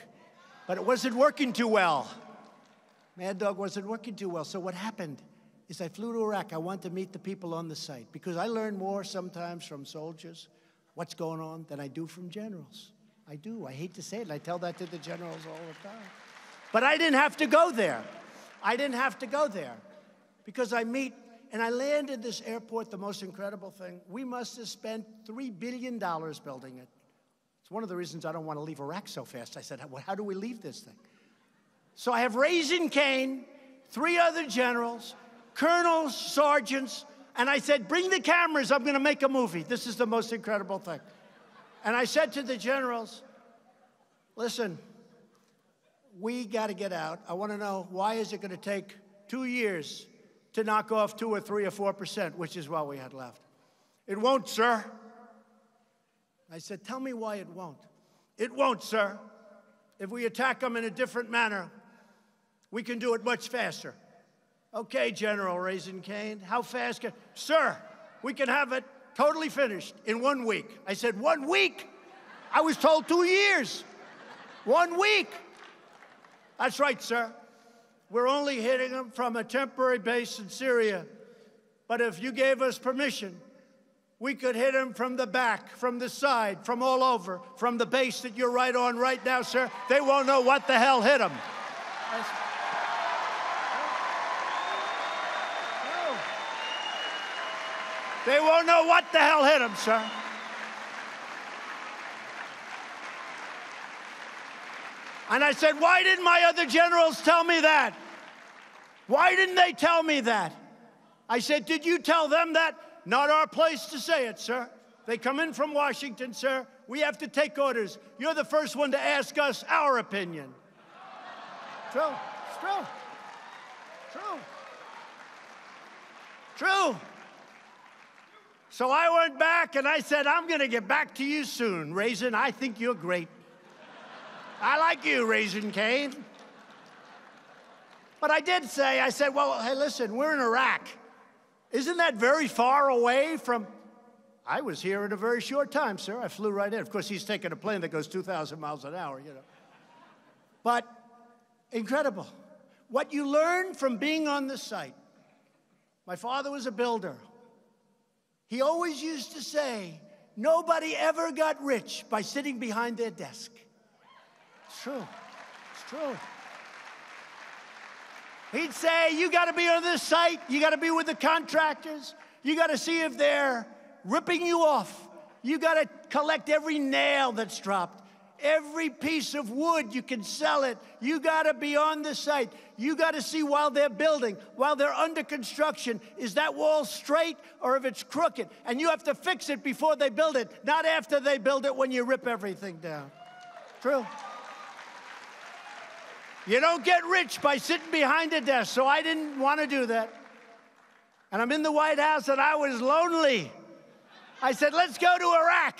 S1: but it wasn't working too well. Mad Dog wasn't working too well. So what happened is I flew to Iraq. I wanted to meet the people on the site because I learn more sometimes from soldiers, what's going on, than I do from generals. I do. I hate to say it. And I tell that to the generals all the time. But I didn't have to go there. I didn't have to go there because I meet. And I landed this airport, the most incredible thing. We must have spent $3 billion building it. It's one of the reasons I don't want to leave Iraq so fast. I said, well, how do we leave this thing? So I have Raisin Kane, 3 other generals, colonels, sergeants, and I said, bring the cameras, I'm going to make a movie. This is the most incredible thing. And I said to the generals, listen, we got to get out. I want to know, why is it going to take 2 years to knock off 2 or 3 or 4%, which is what we had left? It won't, sir. I said, tell me why it won't. It won't, sir. If we attack them in a different manner, we can do it much faster. Okay, General Raisin Kane, how fast can... Sir, we can have it totally finished in 1 week. I said, 1 week? I was told 2 years. 1 week. That's right, sir. We're only hitting them from a temporary base in Syria. But if you gave us permission, we could hit them from the back, from the side, from all over, from the base that you're right on right now, sir. They won't know what the hell hit them. They won't know what the hell hit them, sir. And I said, why didn't my other generals tell me that? Why didn't they tell me that? I said, did you tell them that? Not our place to say it, sir. They come in from Washington, sir. We have to take orders. You're the first one to ask us our opinion. True. It's true. True. True. So I went back and I said, I'm going to get back to you soon, Raisin. I think you're great. I like you, Raisin Kane. But I did say, I said, well, hey, listen, we're in Iraq. Isn't that very far away from... I was here in a very short time, sir. I flew right in. Of course, he's taking a plane that goes 2,000 miles an hour, you know. But incredible. What you learn from being on the site. My father was a builder. He always used to say, nobody ever got rich by sitting behind their desk. It's true. It's true. He'd say, you got to be on this site. You got to be with the contractors. You got to see if they're ripping you off. You got to collect every nail that's dropped. Every piece of wood, you can sell it. You got to be on the site. You got to see while they're building, while they're under construction, is that wall straight or if it's crooked? And you have to fix it before they build it, not after they build it when you rip everything down. True. You don't get rich by sitting behind a desk, so I didn't want to do that. And I'm in the White House, and I was lonely. I said, let's go to Iraq.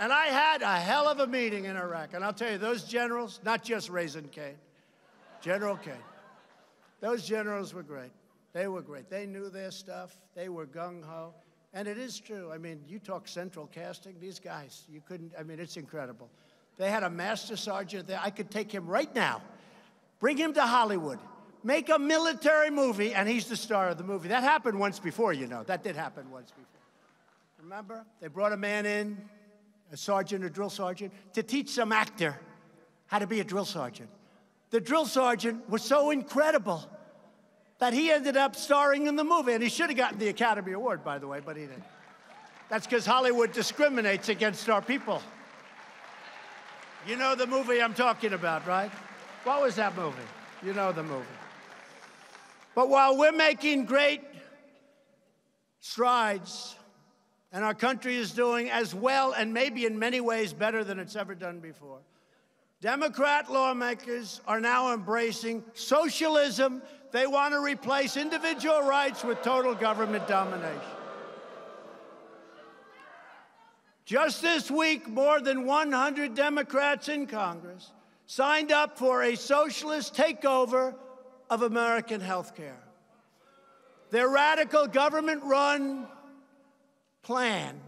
S1: And I had a hell of a meeting in Iraq. And I'll tell you, those generals, not just Raisin Kane, General Kane, those generals were great. They were great. They knew their stuff. They were gung-ho. And it is true. I mean, you talk central casting, these guys, you couldn't, I mean, it's incredible. They had a master sergeant there. I could take him right now, bring him to Hollywood, make a military movie, and he's the star of the movie. That happened once before, you know. That did happen once before. Remember? They brought a man in, a sergeant, a drill sergeant, to teach some actor how to be a drill sergeant. The drill sergeant was so incredible that he ended up starring in the movie. And he should have gotten the Academy Award, by the way, but he didn't. That's because Hollywood discriminates against our people. You know the movie I'm talking about, right? What was that movie? You know the movie. But while we're making great strides, and our country is doing as well and maybe in many ways better than it's ever done before, Democrat lawmakers are now embracing socialism. They want to replace individual rights with total government domination. Just this week, more than 100 Democrats in Congress signed up for a socialist takeover of American health care. Their radical government-run plan,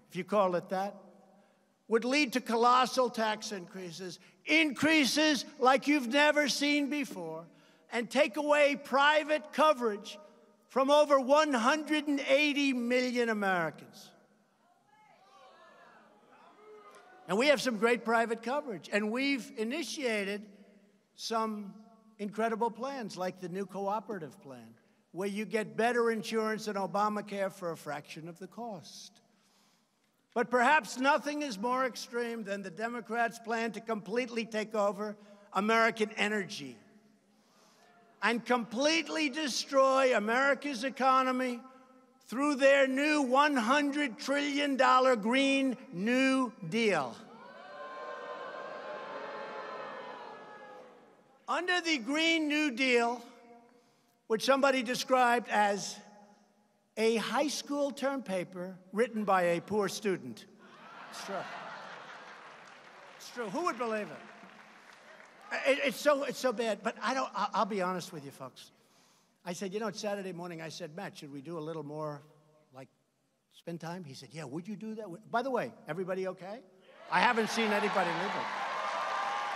S1: if you call it that, would lead to colossal tax increases, increases like you've never seen before, and take away private coverage from over 180 million Americans. And we have some great private coverage, and we've initiated some incredible plans like the new cooperative plan, where you get better insurance than Obamacare for a fraction of the cost. But perhaps nothing is more extreme than the Democrats' plan to completely take over American energy and completely destroy America's economy through their new $100 trillion Green New Deal. Under the Green New Deal, which somebody described as a high school term paper written by a poor student. It's true. It's true. Who would believe it? It's so bad. But I'll be honest with you, folks. I said, you know, it's Saturday morning. I said, Matt, should we do a little more, like, spend time? He said, yeah, would you do that? By the way, everybody okay? I haven't seen anybody leaving.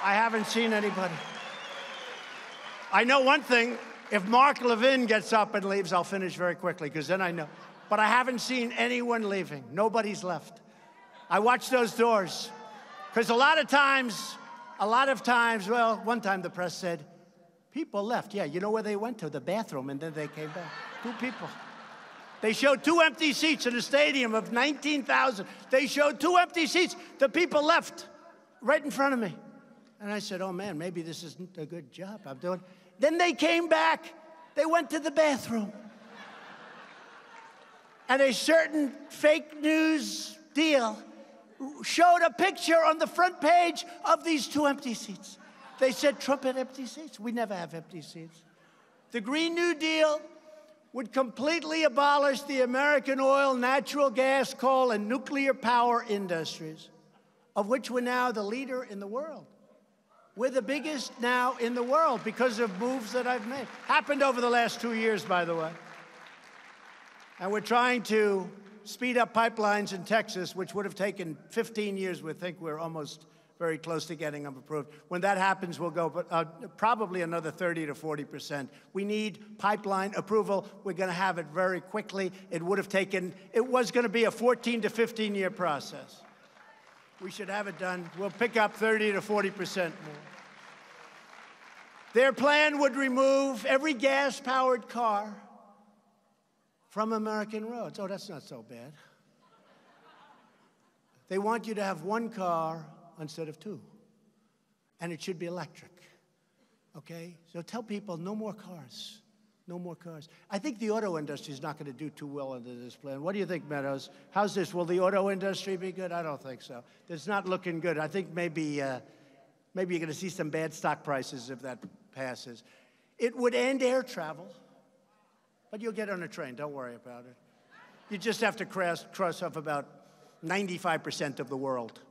S1: I haven't seen anybody. I know one thing. If Mark Levin gets up and leaves, I'll finish very quickly, because then I know. But I haven't seen anyone leaving. Nobody's left. I watch those doors. Because a lot of times, well, one time the press said, people left. Yeah, you know where they went to? The bathroom, and then they came back. 2 people. They showed 2 empty seats in a stadium of 19,000. They showed 2 empty seats. The people left. right in front of me. And I said, oh, man, maybe this isn't a good job I'm doing. Then they came back. They went to the bathroom. And a certain fake news deal showed a picture on the front page of these 2 empty seats. They said, Trump had empty seats. We never have empty seats. The Green New Deal would completely abolish the American oil, natural gas, coal, and nuclear power industries, of which we're now the leader in the world. We're the biggest now in the world because of moves that I've made. Happened over the last 2 years, by the way. And we're trying to speed up pipelines in Texas, which would have taken 15 years. We think we're almost very close to getting them approved. When that happens, we'll go probably another 30 to 40%. We need pipeline approval. We're going to have it very quickly. It was going to be a 14 to 15-year process. We should have it done. We'll pick up 30 to 40% more. Their plan would remove every gas-powered car from American roads. Oh, that's not so bad. They want you to have 1 car instead of 2. And it should be electric. Okay? So tell people no more cars. No more cars. I think the auto industry is not going to do too well under this plan. What do you think, Meadows? How's this? Will the auto industry be good? I don't think so. It's not looking good. I think maybe you're going to see some bad stock prices if that passes. It would end air travel, but you'll get on a train. Don't worry about it. You just have to cross off about 95% of the world.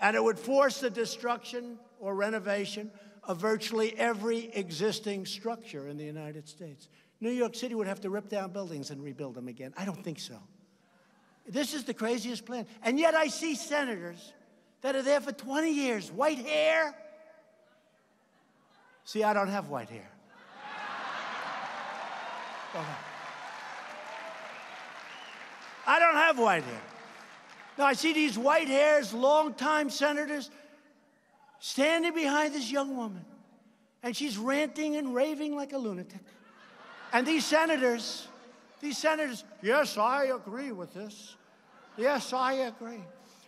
S1: And it would force the destruction or renovation of virtually every existing structure in the United States. New York City would have to rip down buildings and rebuild them again. I don't think so. This is the craziest plan. And yet I see senators that are there for 20 years, white hair. See, I don't have white hair. I don't have white hair. Now, I see these white hairs, long-time senators, standing behind this young woman, and she's ranting and raving like a lunatic. And these senators, yes, I agree with this. Yes, I agree.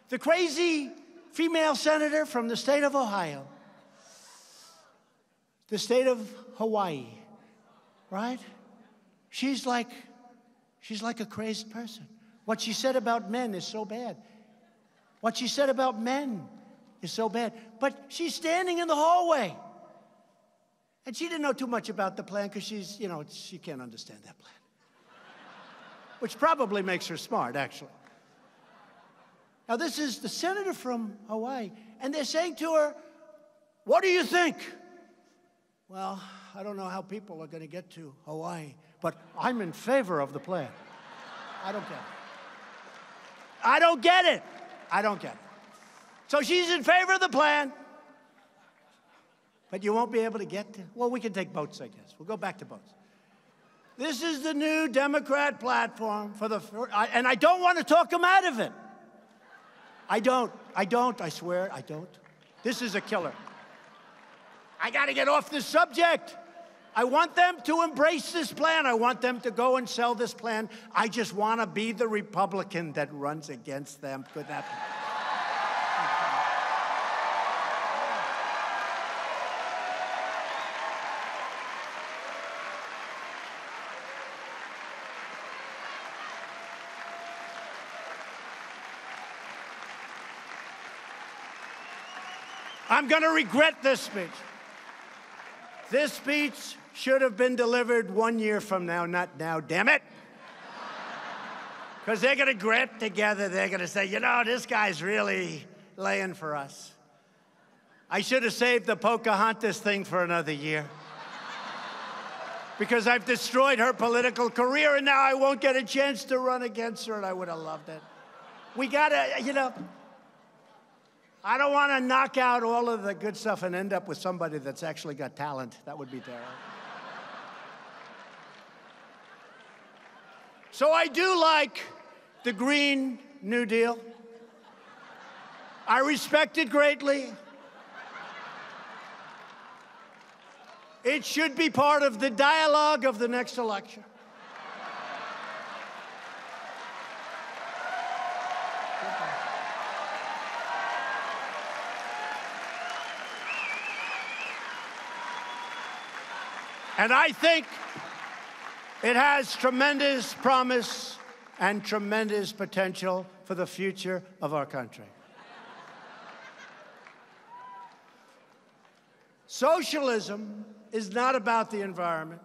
S1: The crazy female senator from the state of Ohio, the state of Hawaii, right? She's like a crazed person. What she said about men is so bad. What she said about men is so bad. But she's standing in the hallway. And she didn't know too much about the plan because she can't understand that plan. Which probably makes her smart, actually. Now, this is the senator from Hawaii. And they're saying to her, what do you think? Well, I don't know how people are going to get to Hawaii, but I'm in favor of the plan. I don't get it. I don't get it. I don't get it. So she's in favor of the plan, but you won't be able to get to, well, we can take boats, I guess. We'll go back to boats. This is the new Democrat platform and I don't want to talk them out of it. I swear, I don't. This is a killer. I got to get off this subject. I want them to embrace this plan. I want them to go and sell this plan. I just want to be the Republican that runs against them. Could that be? I'm going to regret this speech. This speech should have been delivered 1 year from now, not now, damn it. Because they're going to grit together. They're going to say, this guy's really laying for us. I should have saved the Pocahontas thing for another year. Because I've destroyed her political career, and now I won't get a chance to run against her, and I would have loved it. We got to, I don't want to knock out all of the good stuff and end up with somebody that's actually got talent. That would be terrible. So I do like the Green New Deal. I respect it greatly. It should be part of the dialogue of the next election. And I think it has tremendous promise and tremendous potential for the future of our country. Socialism is not about the environment.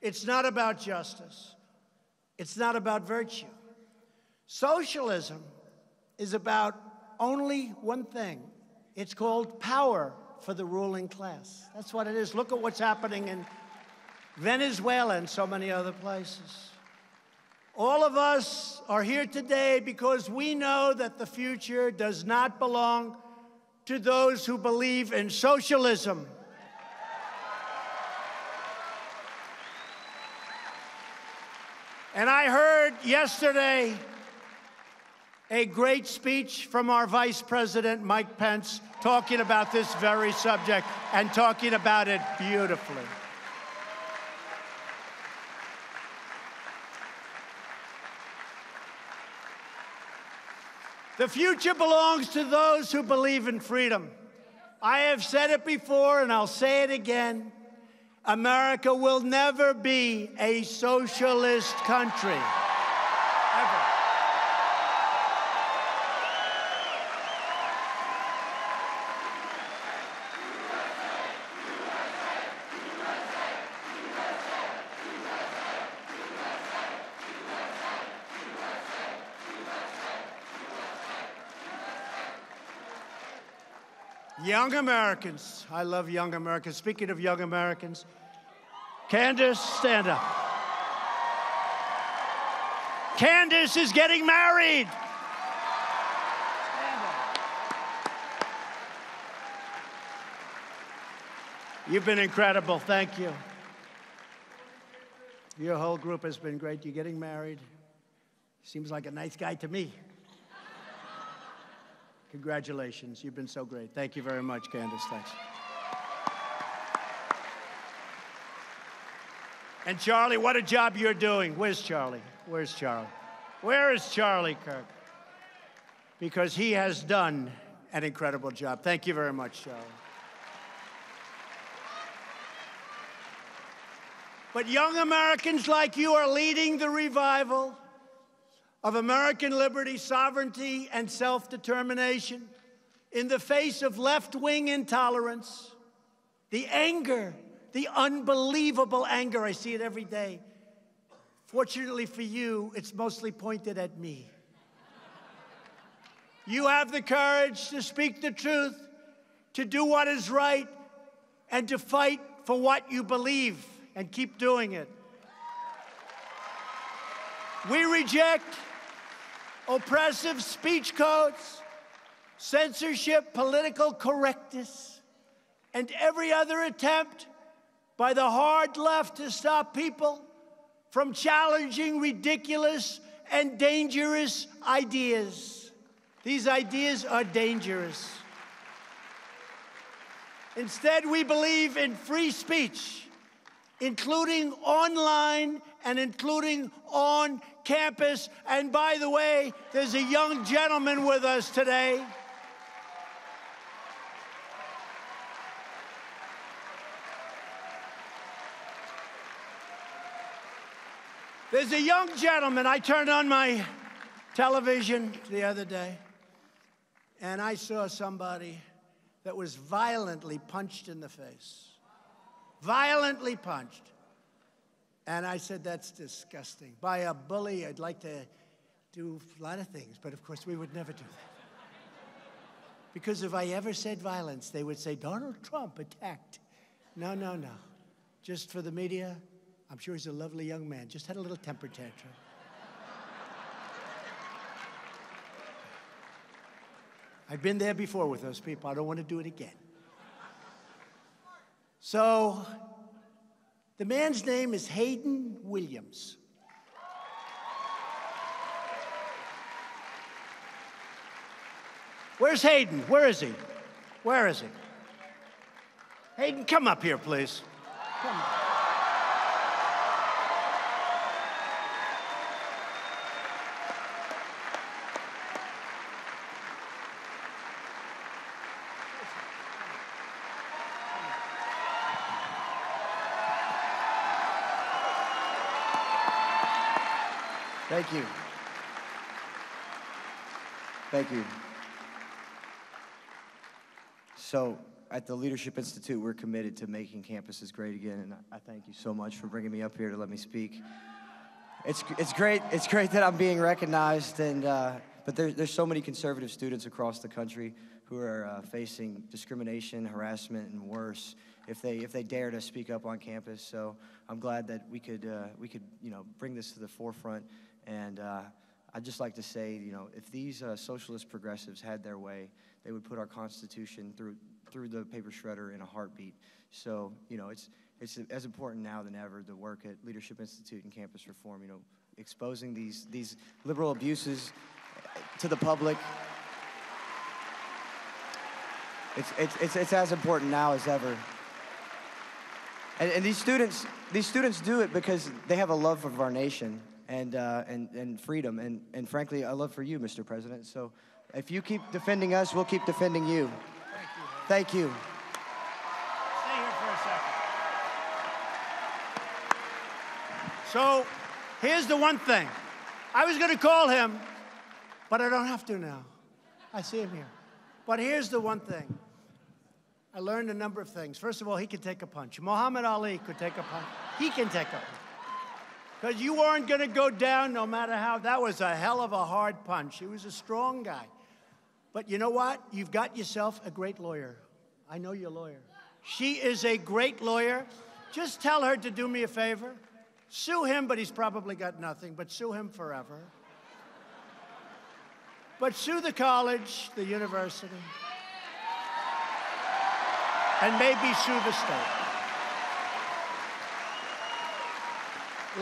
S1: It's not about justice. It's not about virtue. Socialism is about only one thing. It's called power for the ruling class. That's what it is. Look at what's happening in Venezuela and so many other places. All of us are here today because we know that the future does not belong to those who believe in socialism. And I heard yesterday a great speech from our Vice President, Mike Pence, talking about this very subject and talking about it beautifully. The future belongs to those who believe in freedom. I have said it before, and I'll say it again. America will never be a socialist country, ever. Young Americans, I love young Americans. Speaking of young Americans, Candace, stand up. Candace is getting married. Stand up. You've been incredible, thank you. Your whole group has been great. You're getting married. Seems like a nice guy to me. Congratulations, you've been so great. Thank you very much, Candace, thanks. And Charlie, what a job you're doing. Where's Charlie? Where's Charlie? Where is Charlie Kirk? Because he has done an incredible job. Thank you very much, Charlie. But young Americans like you are leading the revival of American liberty, sovereignty, and self-determination in the face of left-wing intolerance, the anger, the unbelievable anger. I see it every day. Fortunately for you, it's mostly pointed at me. You have the courage to speak the truth, to do what is right, and to fight for what you believe, and keep doing it. We reject oppressive speech codes, censorship, political correctness, and every other attempt by the hard left to stop people from challenging ridiculous and dangerous ideas. These ideas are dangerous. Instead, we believe in free speech, including online and including on campus. And by the way, there's a young gentleman with us today. There's a young gentleman. I turned on my television the other day, and I saw somebody that was violently punched in the face. Violently punched. And I said, that's disgusting. By a bully, I'd like to do a lot of things, but of course we would never do that. Because if I ever said violence, they would say, Donald Trump attacked. No, no, no. Just for the media, I'm sure he's a lovely young man. Just had a little temper tantrum. I've been there before with those people. I don't want to do it again. So, the man's name is Hayden Williams. Where's Hayden? Where is he? Where is he? Hayden, come up here, please. Come on.
S2: Thank you. Thank you. So, at the Leadership Institute, we're committed to making campuses great again, and I thank you so much for bringing me up here to let me speak. It's great that I'm being recognized, and but there's so many conservative students across the country who are facing discrimination, harassment, and worse if they dare to speak up on campus. So I'm glad that we could bring this to the forefront. And I'd just like to say, if these socialist progressives had their way, they would put our Constitution through the paper shredder in a heartbeat. So it's as important now than ever to work at Leadership Institute and campus reform. Exposing these liberal abuses to the public. It's as important now as ever. And these students do it because they have a love of our nation and freedom and frankly a love for you, Mr. President. So if you keep defending us, we'll keep defending you. Thank you.
S1: Stay here for a second. So here's the one thing. I was going to call him, but I don't have to now. I see him here. But here's the one thing. I learned a number of things. First of all, he could take a punch. Muhammad Ali could take a punch. He can take a punch. Because you weren't going to go down no matter how. That was a hell of a hard punch. He was a strong guy. But you know what? You've got yourself a great lawyer. I know your lawyer. She is a great lawyer. Just tell her to do me a favor. Sue him, but he's probably got nothing. But sue him forever. But sue the college, the university. And maybe sue the state.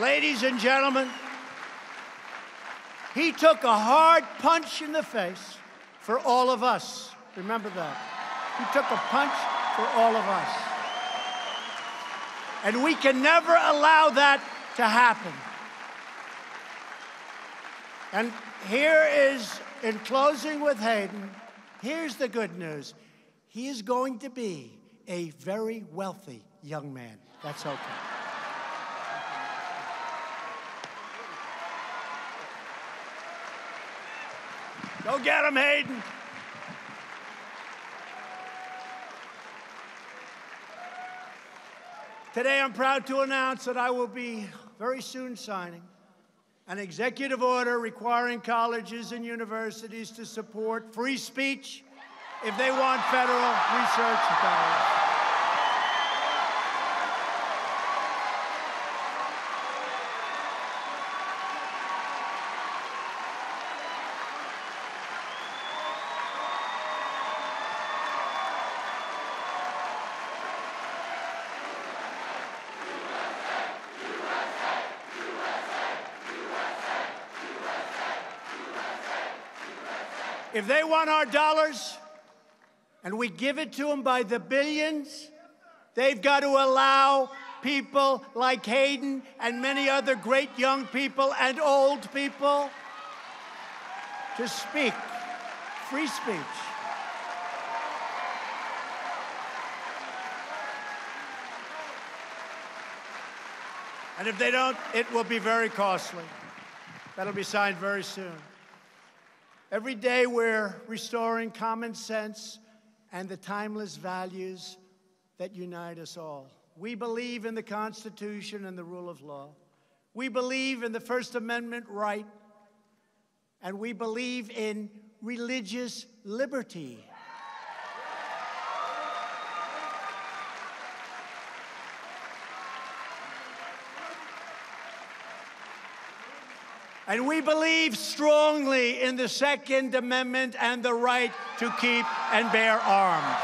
S1: Ladies and gentlemen, he took a hard punch in the face for all of us. Remember that. He took a punch for all of us. And we can never allow that to happen. And here is, in closing with Hayden, here's the good news. He is going to be a very wealthy young man. That's okay. Go get him, Hayden. Today, I'm proud to announce that I will be very soon signing an executive order requiring colleges and universities to support free speech if they want federal research dollars. If they want our dollars, and we give it to them by the billions, they've got to allow people like Hayden and many other great young people and old people to speak. Free speech. And if they don't, it will be very costly. That'll be signed very soon. Every day we're restoring common sense and the timeless values that unite us all. We believe in the Constitution and the rule of law. We believe in the First Amendment right. And we believe in religious liberty. And we believe strongly in the Second Amendment and the right to keep and bear arms.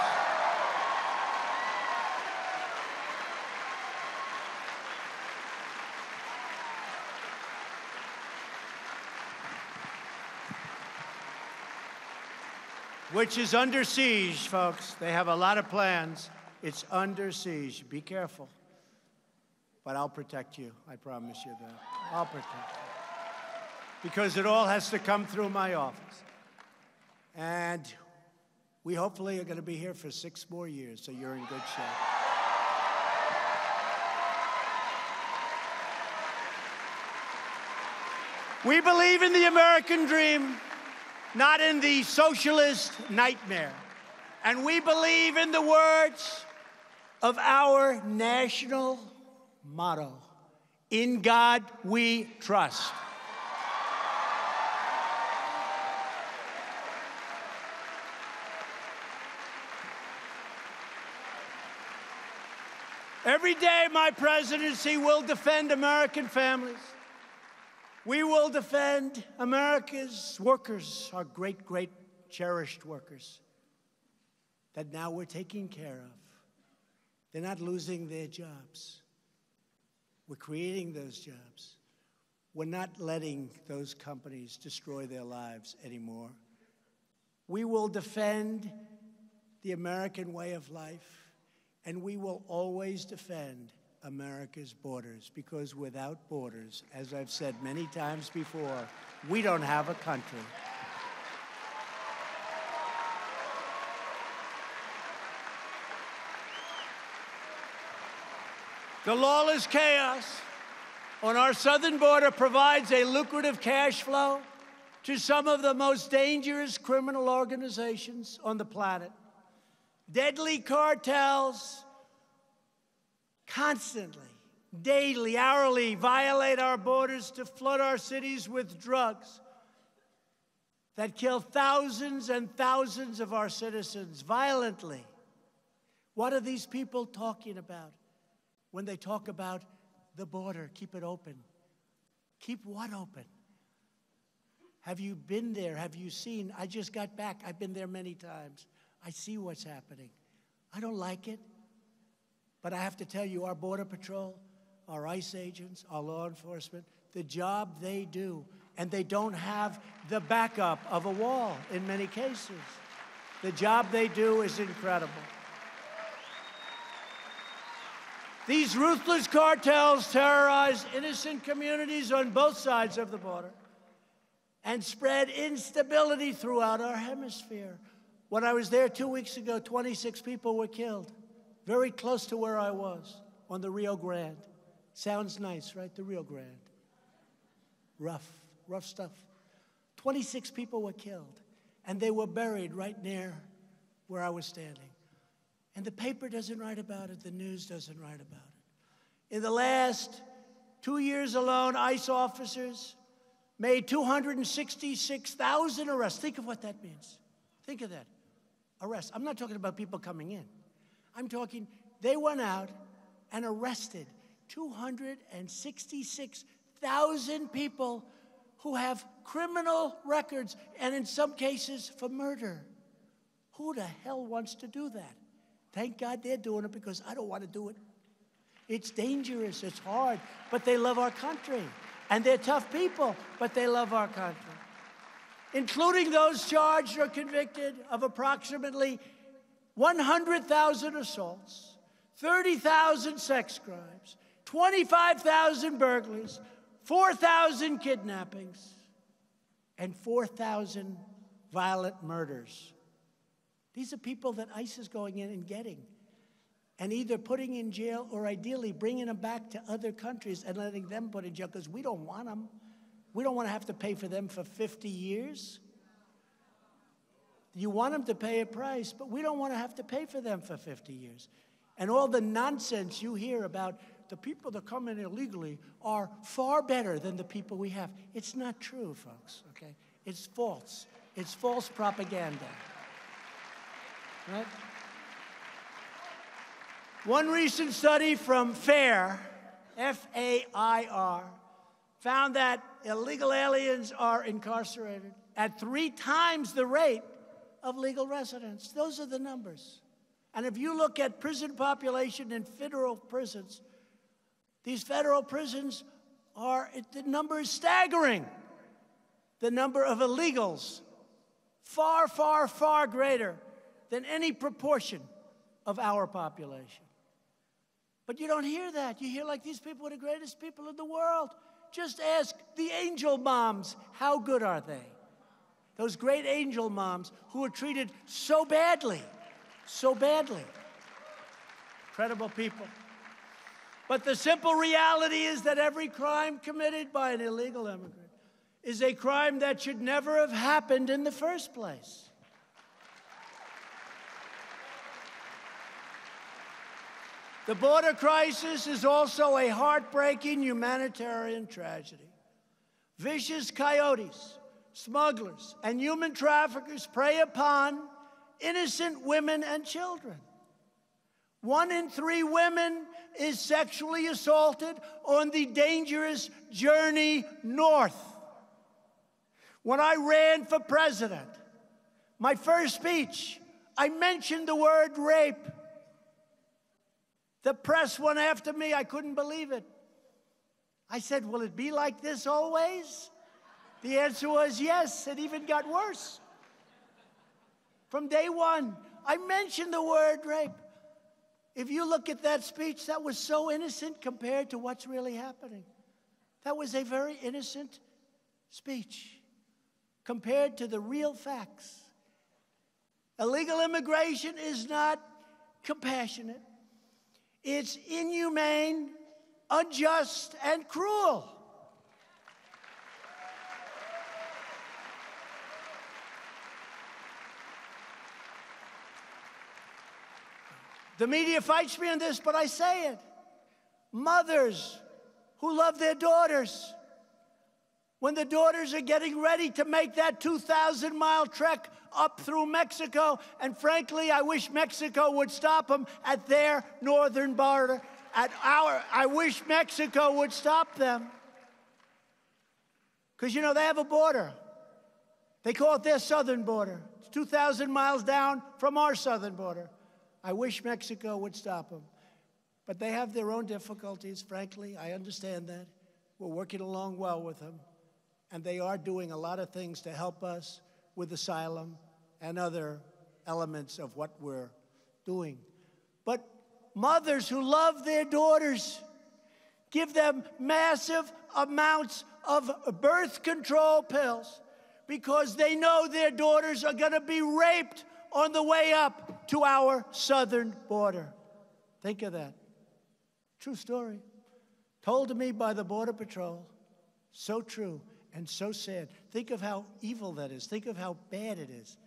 S1: Which is under siege, folks. They have a lot of plans. It's under siege. Be careful. But I'll protect you. I promise you that. I'll protect you. Because it all has to come through my office. And we hopefully are going to be here for 6 more years, so you're in good shape. We believe in the American dream, not in the socialist nightmare. And we believe in the words of our national motto, "In God we trust." Every day, my presidency will defend American families. We will defend America's workers, our great, great, cherished workers that now we're taking care of. They're not losing their jobs. We're creating those jobs. We're not letting those companies destroy their lives anymore. We will defend the American way of life, and we will always defend America's borders, because without borders, as I've said many times before, we don't have a country. The lawless chaos on our southern border provides a lucrative cash flow to some of the most dangerous criminal organizations on the planet. Deadly cartels constantly, daily, hourly violate our borders to flood our cities with drugs that kill thousands and thousands of our citizens violently. What are these people talking about when they talk about the border? Keep it open. Keep what open? Have you been there? Have you seen? I just got back. I've been there many times. I see what's happening. I don't like it. But I have to tell you, our Border Patrol, our ICE agents, our law enforcement, the job they do, and they don't have the backup of a wall in many cases. The job they do is incredible. These ruthless cartels terrorize innocent communities on both sides of the border and spread instability throughout our hemisphere. When I was there 2 weeks ago, 26 people were killed. Very close to where I was, on the Rio Grande. Sounds nice, right? The Rio Grande. Rough stuff. 26 people were killed, and they were buried right near where I was standing. And the paper doesn't write about it, the news doesn't write about it. In the last 2 years alone, ICE officers made 266,000 arrests. Think of what that means. Think of that. Arrests. I'm not talking about people coming in. I'm talking, they went out and arrested 266,000 people who have criminal records, and in some cases for murder. Who the hell wants to do that? Thank God they're doing it, because I don't want to do it. It's dangerous, it's hard, but they love our country. And they're tough people, but they love our country. Including those charged or convicted of approximately 100,000 assaults, 30,000 sex crimes, 25,000 burglaries, 4,000 kidnappings, and 4,000 violent murders. These are people that ICE is going in and getting, and either putting in jail or ideally bringing them back to other countries and letting them put in jail, because we don't want them. We don't want to have to pay for them for 50 years. You want them to pay a price, but we don't want to have to pay for them for 50 years. And all the nonsense you hear about the people that come in illegally are far better than the people we have. It's not true, folks, okay? It's false. It's false propaganda. Right? One recent study from FAIR, F-A-I-R, found that illegal aliens are incarcerated at 3 times the rate of legal residents. Those are the numbers. And if you look at prison population in federal prisons, these federal prisons the number is staggering. The number of illegals, far, far, far greater than any proportion of our population. But you don't hear that. You hear like these people are the greatest people in the world. Just ask the angel moms, how good are they? Those great angel moms who are treated so badly, so badly. Incredible people. But the simple reality is that every crime committed by an illegal immigrant, is a crime that should never have happened in the first place. The border crisis is also a heartbreaking humanitarian tragedy. Vicious coyotes, smugglers, and human traffickers prey upon innocent women and children. 1 in 3 women is sexually assaulted on the dangerous journey north. When I ran for president, my first speech, I mentioned the word rape. The press went after me. I couldn't believe it. I said, will it be like this always? The answer was yes. It even got worse. From day one, I mentioned the word rape. If you look at that speech, that was so innocent compared to what's really happening. That was a very innocent speech compared to the real facts. Illegal immigration is not compassionate. It's inhumane, unjust, and cruel. The media fights me on this, but I say it. Mothers who love their daughters, when the daughters are getting ready to make that 2,000-mile trek up through Mexico, and frankly, I wish Mexico would stop them at their northern border. I wish Mexico would stop them. Because, you know, they have a border. They call it their southern border. It's 2,000 miles down from our southern border. I wish Mexico would stop them. But they have their own difficulties, frankly. I understand that. We're working along well with them. And they are doing a lot of things to help us with asylum and other elements of what we're doing. But mothers who love their daughters give them massive amounts of birth control pills because they know their daughters are going to be raped on the way up to our southern border. Think of that. True story. Told to me by the Border Patrol. So true and so sad. Think of how evil that is. Think of how bad it is.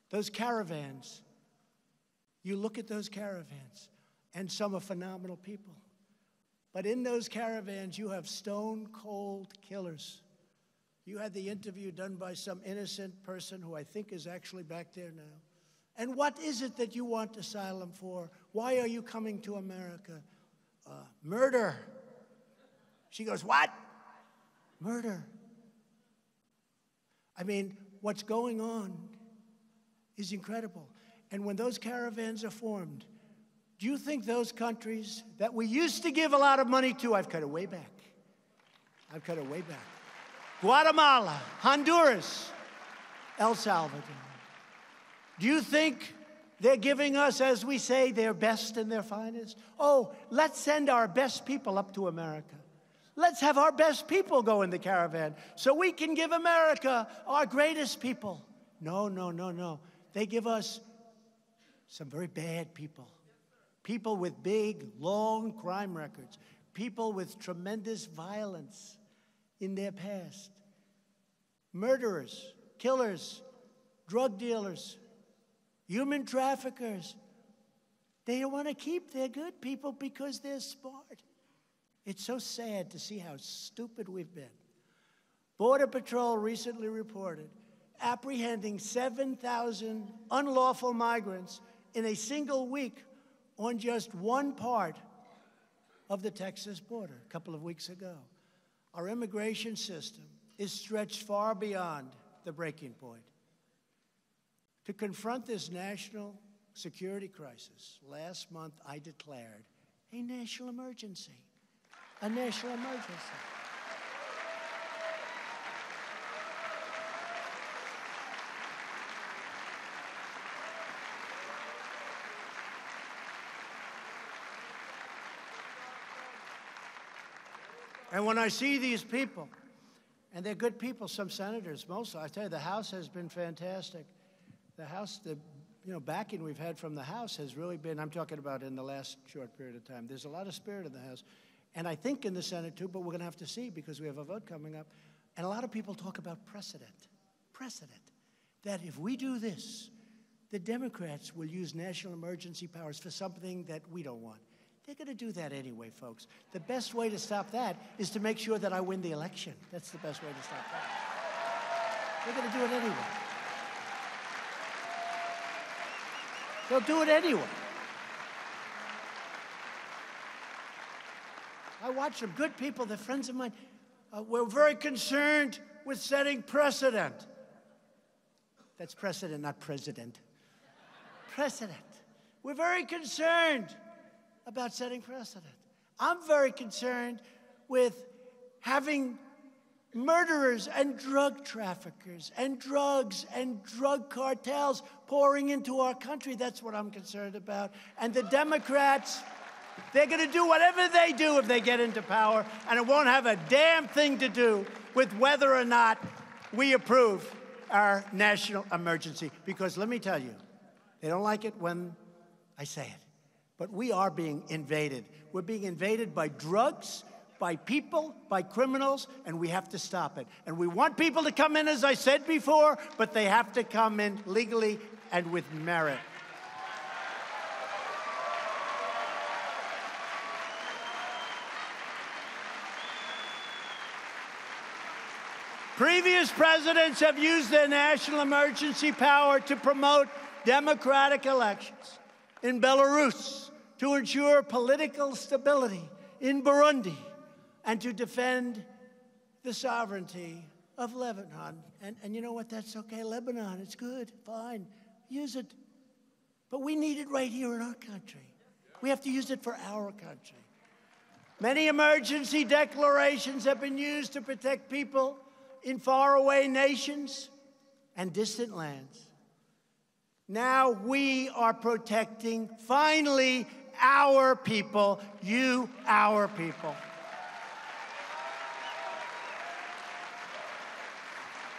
S1: Those caravans. You look at those caravans, and some are phenomenal people. But in those caravans, you have stone-cold killers. You had the interview done by some innocent person who I think is actually back there now. And what is it that you want asylum for? Why are you coming to America? Murder. She goes, what? Murder. I mean, what's going on is incredible. And when those caravans are formed, do you think those countries that we used to give a lot of money to, I've cut it way back. I've cut it way back. Guatemala, Honduras, El Salvador. Do you think they're giving us, as we say, their best and their finest? Oh, let's send our best people up to America. Let's have our best people go in the caravan so we can give America our greatest people. No, no, no, no. They give us some very bad people. People with big, long crime records. People with tremendous violence in their past. Murderers, killers, drug dealers, human traffickers. They don't want to keep their good people because they're smart. It's so sad to see how stupid we've been. Border Patrol recently reported apprehending 7,000 unlawful migrants in a single week on just one part of the Texas border a couple of weeks ago. Our immigration system is stretched far beyond the breaking point. To confront this national security crisis, last month I declared a national emergency. A national emergency. And when I see these people, and they're good people, some senators, most, I tell you, the House has been fantastic. The House, the backing we've had from the House has really been, I'm talking about in the last short period of time, there's a lot of spirit in the House. And I think in the Senate too, but we're going to have to see because we have a vote coming up. And a lot of people talk about precedent, that if we do this, the Democrats will use national emergency powers for something that we don't want. They're going to do that anyway, folks. The best way to stop that is to make sure that I win the election. That's the best way to stop that. They're going to do it anyway. They'll do it anyway. I watch them. Good people, they're friends of mine. We're very concerned with setting precedent. That's precedent, not president. Precedent. We're very concerned about setting precedent. I'm very concerned with having murderers and drug traffickers and drugs and drug cartels pouring into our country. That's what I'm concerned about. And the Democrats, they're going to do whatever they do if they get into power, and it won't have a damn thing to do with whether or not we approve our national emergency. Because let me tell you, they don't like it when I say it, but we are being invaded. We're being invaded by drugs, by people, by criminals, and we have to stop it. And we want people to come in, as I said before, but they have to come in legally and with merit. Previous presidents have used their national emergency power to promote democratic elections in Belarus, to ensure political stability in Burundi, and to defend the sovereignty of Lebanon. And you know what? That's okay. Lebanon, it's good, fine. Use it. But we need it right here in our country. We have to use it for our country. Many emergency declarations have been used to protect people in faraway nations and distant lands. Now we are protecting, finally, our people, you, our people.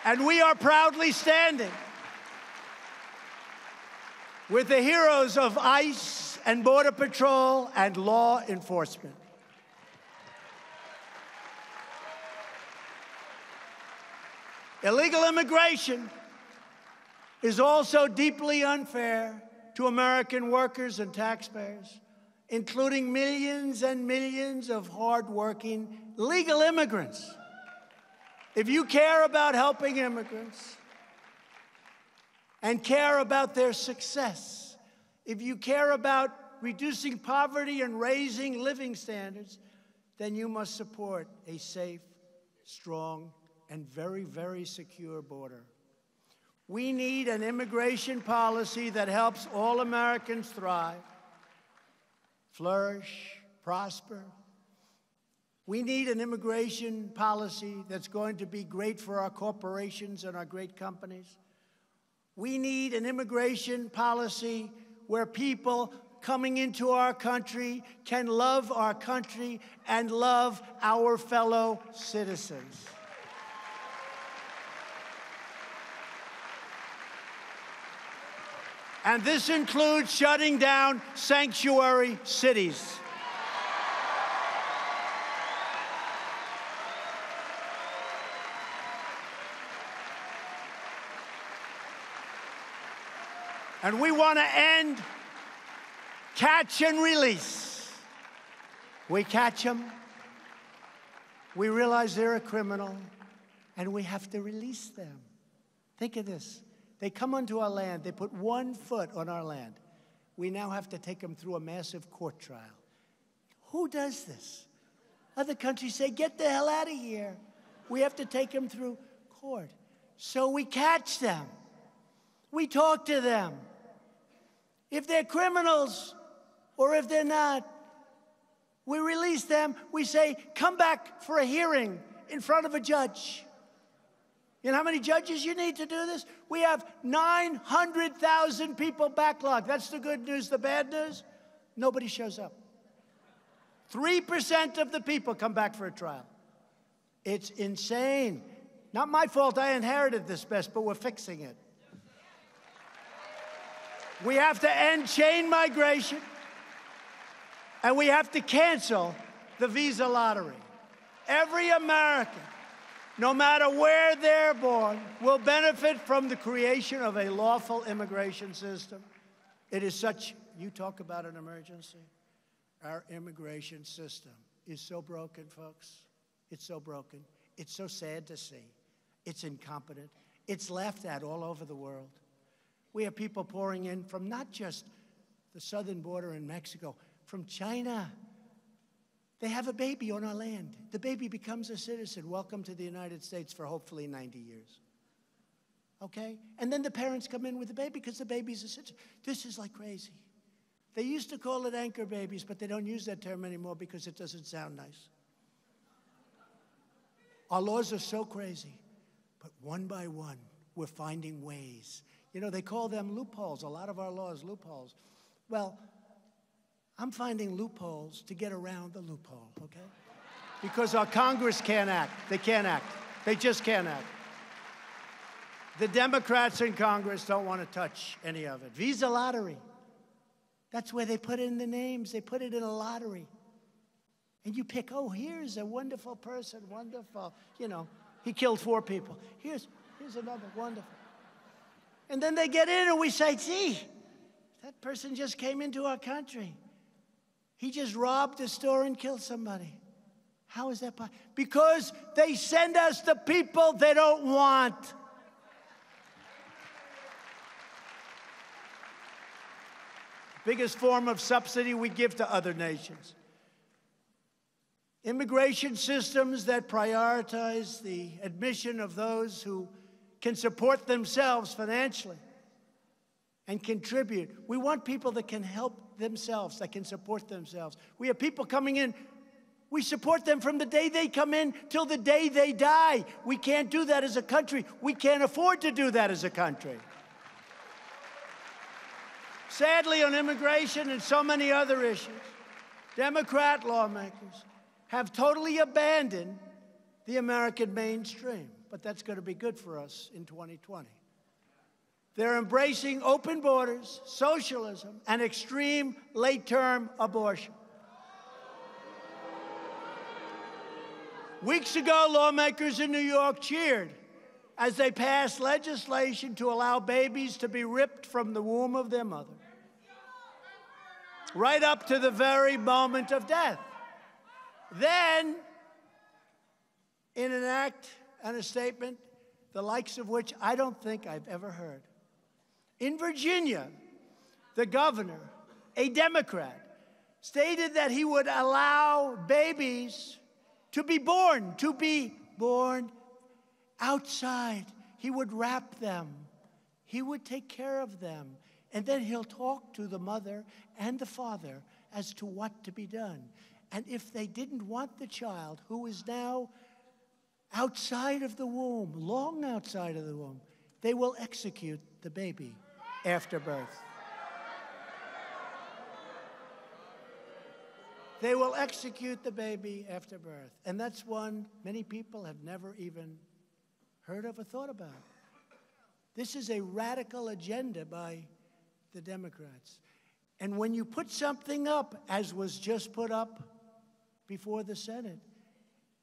S1: And we are proudly standing with the heroes of ICE and Border Patrol and law enforcement. Illegal immigration is also deeply unfair to American workers and taxpayers, including millions and millions of hardworking legal immigrants. If you care about helping immigrants and care about their success, if you care about reducing poverty and raising living standards, then you must support a safe, strong, and very, very secure border. We need an immigration policy that helps all Americans thrive, flourish, prosper. We need an immigration policy that's going to be great for our corporations and our great companies. We need an immigration policy where people coming into our country can love our country and love our fellow citizens. And this includes shutting down sanctuary cities. And we want to end catch and release. We catch them, we realize they're a criminal, and we have to release them. Think of this. They come onto our land. They put 1 foot on our land. We now have to take them through a massive court trial. Who does this? Other countries say, get the hell out of here. We have to take them through court. So we catch them. We talk to them. If they're criminals or if they're not, we release them. We say, come back for a hearing in front of a judge. You know how many judges you need to do this? We have 900,000 people backlogged. That's the good news. The bad news? Nobody shows up. 3% of the people come back for a trial. It's insane. Not my fault. I inherited this mess, but we're fixing it. We have to end chain migration, and we have to cancel the visa lottery. Every American no matter where they're born, will benefit from the creation of a lawful immigration system. It is such, you talk about an emergency. Our immigration system is so broken, folks. It's so broken. It's so sad to see. It's incompetent. It's laughed at all over the world. We have people pouring in from not just the southern border in Mexico, from China. They have a baby on our land. The baby becomes a citizen. Welcome to the United States for hopefully 90 years. Okay? And then the parents come in with the baby because the baby's a citizen. This is like crazy. They used to call it anchor babies, but they don't use that term anymore because it doesn't sound nice. Our laws are so crazy, but one by one, we're finding ways. You know, they call them loopholes, a lot of our laws, loopholes. Well, I'm finding loopholes to get around the loophole, okay? Because our Congress can't act. They can't act. They just can't act. The Democrats in Congress don't want to touch any of it. Visa lottery. That's where they put in the names. They put it in a lottery. And you pick, oh, here's a wonderful person, wonderful. You know, he killed 4 people. Here's another, wonderful. And then they get in and we say, gee, that person just came into our country. He just robbed a store and killed somebody. How is that possible? Because they send us the people they don't want. Biggest form of subsidy we give to other nations. Immigration systems that prioritize the admission of those who can support themselves financially and contribute. We want people that can help themselves, that can support themselves. We have people coming in. We support them from the day they come in till the day they die. We can't do that as a country. We can't afford to do that as a country. Sadly, on immigration and so many other issues, Democrat lawmakers have totally abandoned the American mainstream. But that's going to be good for us in 2020. They're embracing open borders, socialism, and extreme late-term abortion. Weeks ago, lawmakers in New York cheered as they passed legislation to allow babies to be ripped from the womb of their mother, right up to the very moment of death. Then, in an act and a statement, the likes of which I don't think I've ever heard. In Virginia, the governor, a Democrat, stated that he would allow babies to be born outside. He would wrap them. He would take care of them. And then he'll talk to the mother and the father as to what to be done. And if they didn't want the child, who is now outside of the womb, long outside of the womb, they will execute the baby after birth. They will execute the baby after birth. And that's one many people have never even heard of or thought about. This is a radical agenda by the Democrats. And when you put something up, as was just put up before the Senate,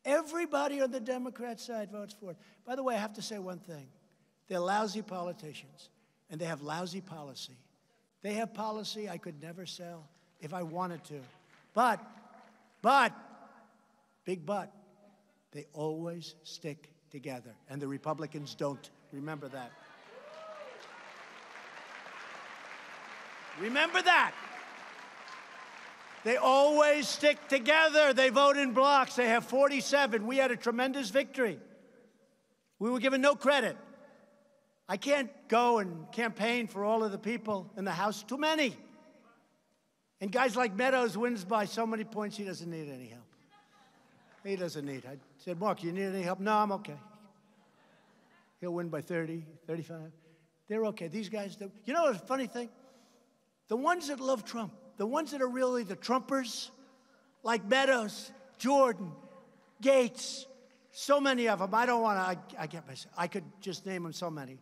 S1: everybody on the Democrat side votes for it. By the way, I have to say one thing. They're lousy politicians, and they have lousy policy. They have policy I could never sell if I wanted to. But, big but, they always stick together, and the Republicans don't. Remember that. Remember that. They always stick together. They vote in blocks. They have 47. We had a tremendous victory. We were given no credit. I can't go and campaign for all of the people in the House. Too many. And guys like Meadows wins by so many points, he doesn't need any help. He doesn't need. I said, Mark, you need any help? No, I'm okay. He'll win by 30, 35. They're okay. These guys, you know the funny thing? The ones that love Trump, the ones that are really the Trumpers, like Meadows, Jordan, Gates, so many of them. I don't want to, I get myself, I could just name them so many.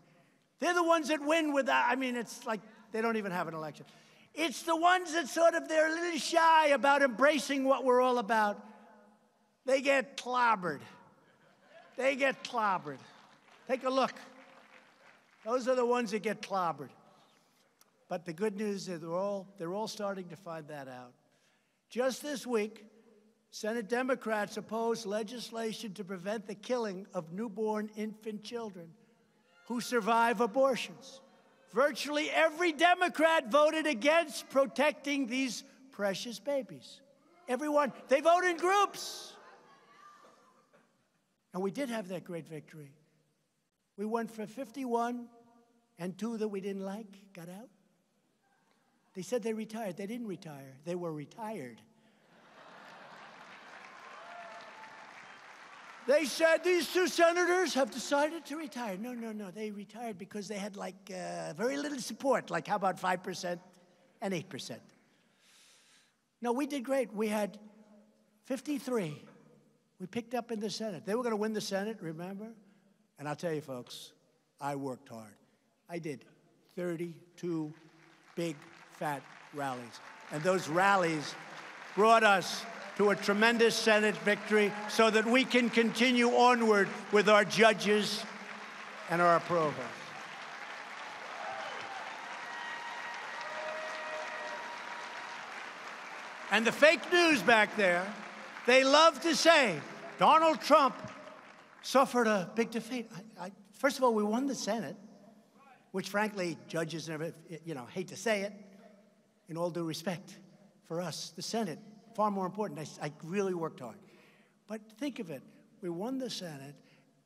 S1: They're the ones that win without, I mean, it's like they don't even have an election. It's the ones that sort of, they're a little shy about embracing what we're all about. They get clobbered. they get clobbered. Take a look. Those are the ones that get clobbered. But the good news is they're all starting to find that out. Just this week, Senate Democrats opposed legislation to prevent the killing of newborn infant children who survive abortions. Virtually every Democrat voted against protecting these precious babies. Everyone. They vote in groups. And we did have that great victory. We went for 51, and 2 that we didn't like got out. They said they retired. They didn't retire. They were retired. They said these 2 senators have decided to retire. No. They retired because they had very little support, like how about 5% and 8%. No, we did great. We had 53. We picked up in the Senate. They were going to win the Senate, remember? And I'll tell you, folks, I worked hard. I did 32 big, fat rallies. And those rallies brought us to a tremendous Senate victory so that we can continue onward with our judges and our approvals. And the fake news back there, they love to say Donald Trump suffered a big defeat. First of all, we won the Senate, which frankly, judges never, hate to say it, in all due respect for us, the Senate, far more important. I really worked hard. But think of it. We won the Senate,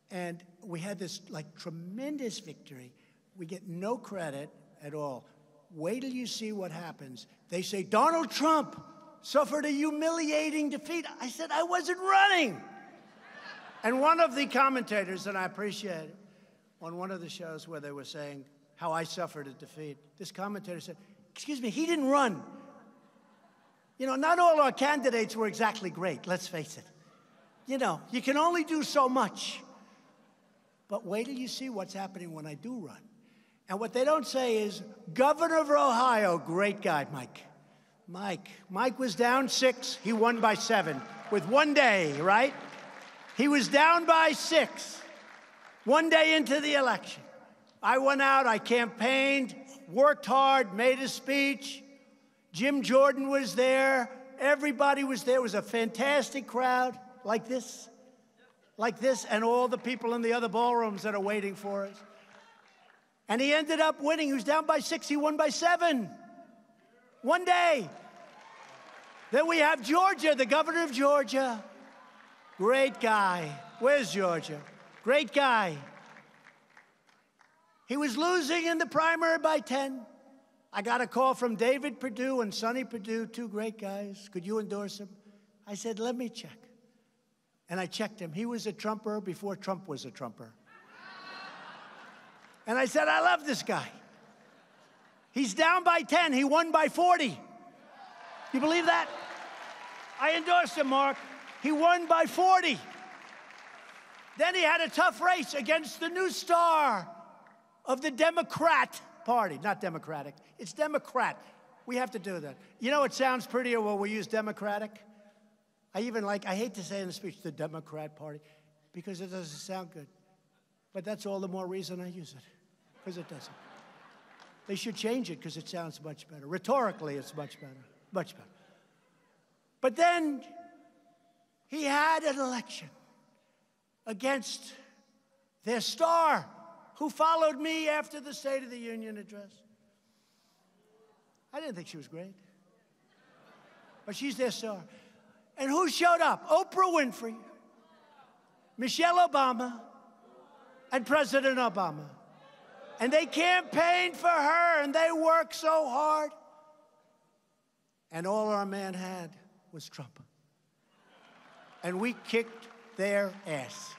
S1: and we had this tremendous victory. We get no credit at all. Wait till you see what happens. They say Donald Trump suffered a humiliating defeat. I said, I wasn't running. And one of the commentators, and I appreciate it, on one of the shows where they were saying how I suffered a defeat, this commentator said, excuse me, he didn't run. Not all our candidates were exactly great, let's face it. You can only do so much. But wait till you see what's happening when I do run. And what they don't say is, Governor of Ohio, great guy, Mike was down 6, he won by 7, with 1 day, right? He was down by 6, 1 day into the election. I went out, I campaigned, worked hard, made a speech. Jim Jordan was there. Everybody was there. It was a fantastic crowd, like this, and all the people in the other ballrooms that are waiting for us. And he ended up winning. He was down by 6. He won by 7. 1 day. Then we have Georgia, the governor of Georgia. Great guy. Where's Georgia? Great guy. He was losing in the primary by 10. I got a call from David Perdue and Sonny Perdue, 2 great guys. Could you endorse him? I said, let me check. And I checked him. He was a Trumper before Trump was a Trumper. And I said, I love this guy. He's down by 10. He won by 40. You believe that? I endorsed him, Mark. He won by 40. Then he had a tough race against the new star of the Democrat Party. Not Democratic. It's Democrat. We have to do that. It sounds prettier when we use Democratic. I hate to say in the speech, the Democrat Party, because it doesn't sound good. But that's all the more reason I use it, because it doesn't. They should change it because it sounds much better. Rhetorically, it's much better. Much better. But then he had an election against their star, who followed me after the State of the Union address. I didn't think she was great. But she's their star. And who showed up? Oprah Winfrey, Michelle Obama, and President Obama. And they campaigned for her, and they worked so hard. And all our man had was Trump. And we kicked their ass.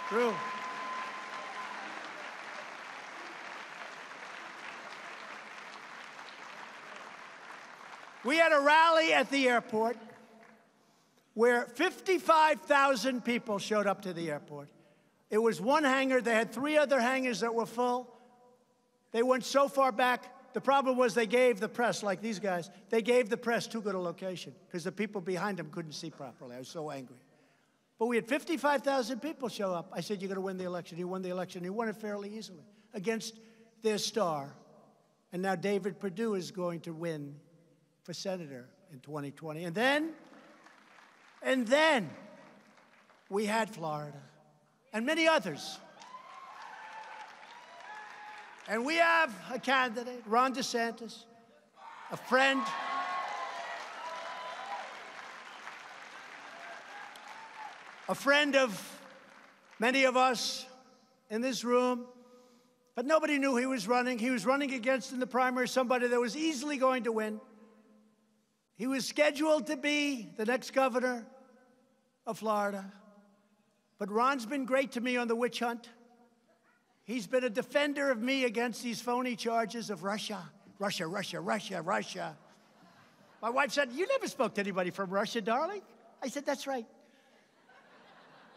S1: True. We had a rally at the airport where 55,000 people showed up to the airport. It was one hangar. They had three other hangars that were full. They went so far back, the problem was they gave the press, like these guys, they gave the press too good a location because the people behind them couldn't see properly. I was so angry. But we had 55,000 people show up. I said, you're going to win the election. He won the election. He won it fairly easily against their star. And now David Perdue is going to win for senator in 2020. And then we had Florida and many others. And we have a candidate, Ron DeSantis, a friend of many of us in this room, but nobody knew he was running. He was running against, in the primary, somebody that was easily going to win. He was scheduled to be the next governor of Florida. But Ron's been great to me on the witch hunt. He's been a defender of me against these phony charges of Russia. Russia. My wife said, you never spoke to anybody from Russia, darling. I said, that's right.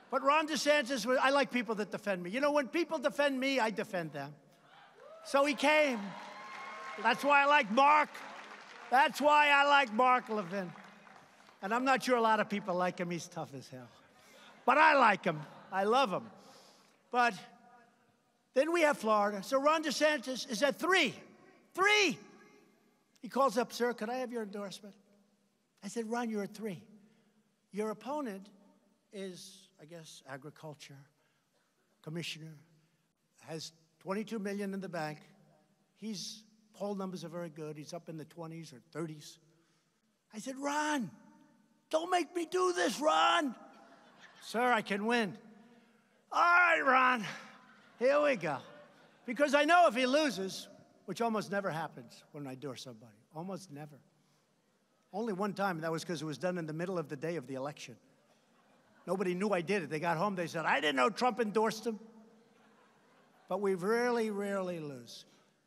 S1: But Ron DeSantis, I like people that defend me. You know, when people defend me, I defend them. So he came. That's why I like Mark. That's why I like Mark Levin. And I'm not sure a lot of people like him. He's tough as hell. But I like him. I love him. But then we have Florida. So Ron DeSantis is at 3. 3. He calls up, sir, could I have your endorsement? I said, Ron, you're at 3. Your opponent is, I guess, agriculture commissioner, has $22 million in the bank. His poll numbers are very good. He's up in the 20s or 30s. I said, Ron, don't make me do this, Ron. Sir, I can win. All right, Ron, here we go. Because I know if he loses, which almost never happens when I endorse somebody, almost never. Only one time, and that was because it was done in the middle of the day of the election. Nobody knew I did it. They got home, they said, I didn't know Trump endorsed him. But we rarely lose.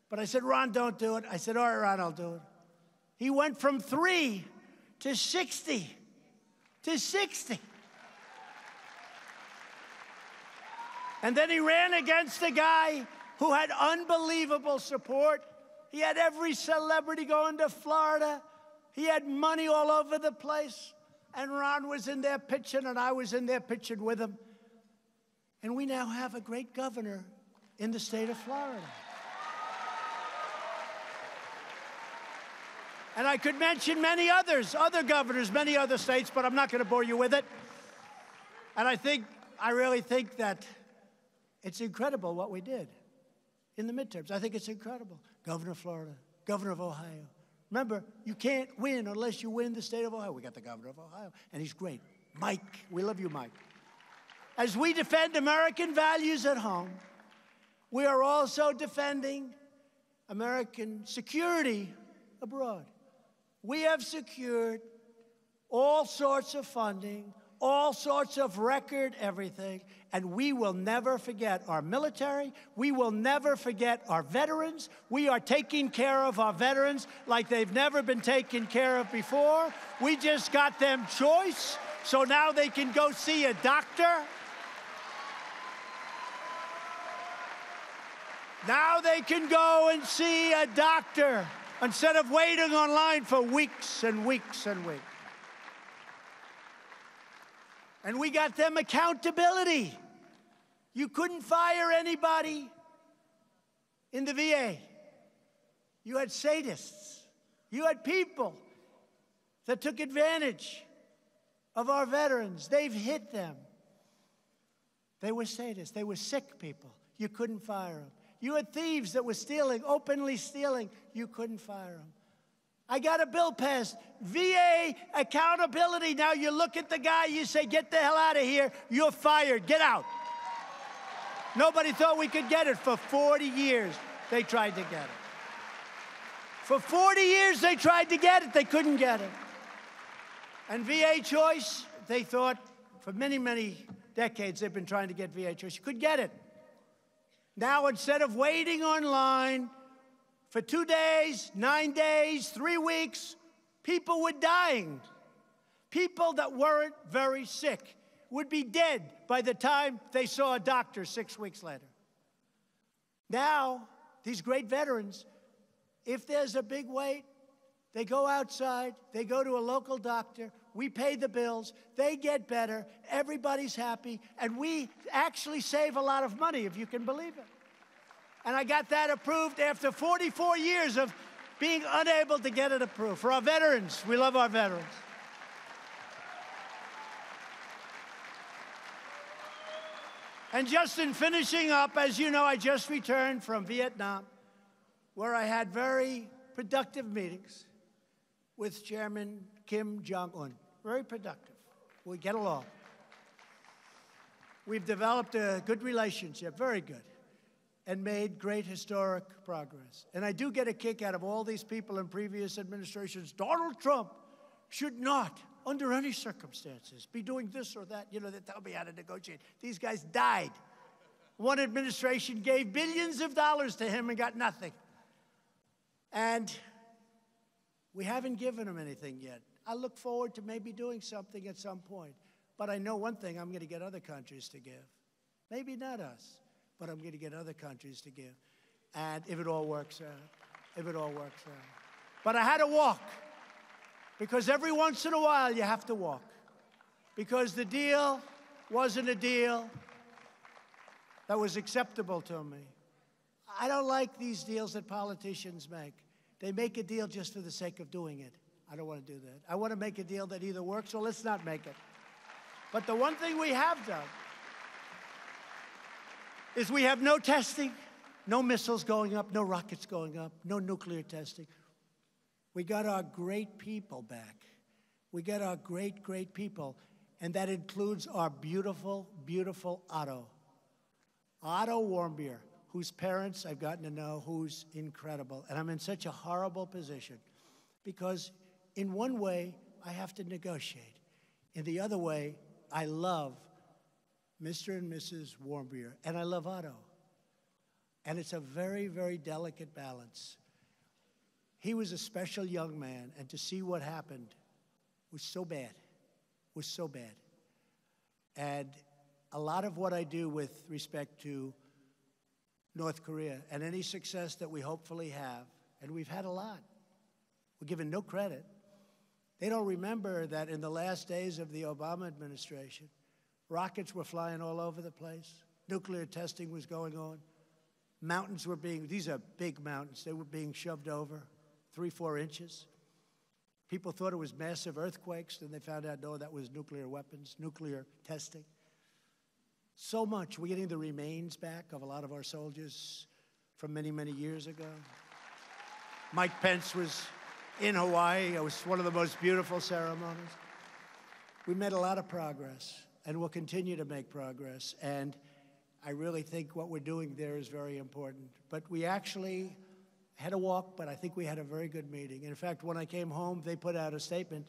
S1: But I said, Ron, don't do it. I said, all right, Ron, I'll do it. He went from 3 to 60. To 60. And then he ran against a guy who had unbelievable support. He had every celebrity going to Florida. He had money all over the place. And Ron was in there pitching, and I was in there pitching with him. And we now have a great governor in the state of Florida. And I could mention many others, other governors, many other states, but I'm not going to bore you with it. And I really think that it's incredible what we did in the midterms. I think it's incredible. Governor of Florida, governor of Ohio. Remember, you can't win unless you win the state of Ohio. We got the governor of Ohio, and he's great. Mike, we love you, Mike. As we defend American values at home, we are also defending American security abroad. We have secured all sorts of funding, all sorts of record everything, and we will never forget our military. We will never forget our veterans. We are taking care of our veterans like they've never been taken care of before. We just got them choice, so now they can go see a doctor. Now they can go and see a doctor instead of waiting online for weeks and weeks and weeks. And we got them accountability. You couldn't fire anybody in the VA. You had sadists. You had people that took advantage of our veterans. They've hit them. They were sadists. They were sick people. You couldn't fire them. You had thieves that were stealing, openly stealing. You couldn't fire them. I got a bill passed, VA accountability. Now you look at the guy, you say, get the hell out of here. You're fired. Get out. Nobody thought we could get it. For 40 years, they tried to get it. For 40 years, they tried to get it. They couldn't get it. And VA choice, they thought, for many, many decades, they've been trying to get VA choice. You could get it. Now, instead of waiting online for 2 days, 9 days, 3 weeks, people were dying. People that weren't very sick would be dead by the time they saw a doctor 6 weeks later. Now, these great veterans, If there's a big wait, they go outside, they go to a local doctor, we pay the bills, they get better, everybody's happy, and we actually save a lot of money, if you can believe it. And I got that approved after 44 years of being unable to get it approved. For our veterans, we love our veterans. And just in finishing up, as you know, I just returned from Vietnam, where I had very productive meetings with Chairman Kim Jong-un. Very productive. We get along. We've developed a good relationship, very good, and made great historic progress. And I do get a kick out of all these people in previous administrations. Donald Trump should not, under any circumstances, be doing this or that. You know, they tell me how to negotiate. These guys died. One administration gave billions of dollars to him and got nothing. And we haven't given him anything yet. I look forward to maybe doing something at some point. But I know one thing, I'm going to get other countries to give. Maybe not us, but I'm going to get other countries to give. And if it all works out, if it all works out. But I had to walk, because every once in a while you have to walk. Because the deal wasn't a deal that was acceptable to me. I don't like these deals that politicians make. They make a deal just for the sake of doing it. I don't want to do that. I want to make a deal that either works or let's not make it. But the one thing we have done is we have no testing, no missiles going up, no rockets going up, no nuclear testing. We got our great people back. We got our great, great people. And that includes our beautiful, beautiful Otto. Otto Warmbier, whose parents I've gotten to know, who's incredible. And I'm in such a horrible position because in one way, I have to negotiate. In the other way, I love Mr. and Mrs. Warmbier, and I love Otto. And it's a very, very delicate balance. He was a special young man, and to see what happened was so bad, was so bad. And a lot of what I do with respect to North Korea and any success that we hopefully have, and we've had a lot, we're given no credit. They don't remember that in the last days of the Obama administration, rockets were flying all over the place. Nuclear testing was going on. Mountains were being, these are big mountains, they were being shoved over 3-4 inches. People thought it was massive earthquakes, then they found out, no, that was nuclear weapons, nuclear testing. So much. We're getting the remains back of a lot of our soldiers from many, many years ago. Mike Pence was in Hawaii. It was one of the most beautiful ceremonies. We made a lot of progress, and we'll continue to make progress. And I really think what we're doing there is very important. But we actually had a walk, but I think we had a very good meeting. In fact, when I came home, they put out a statement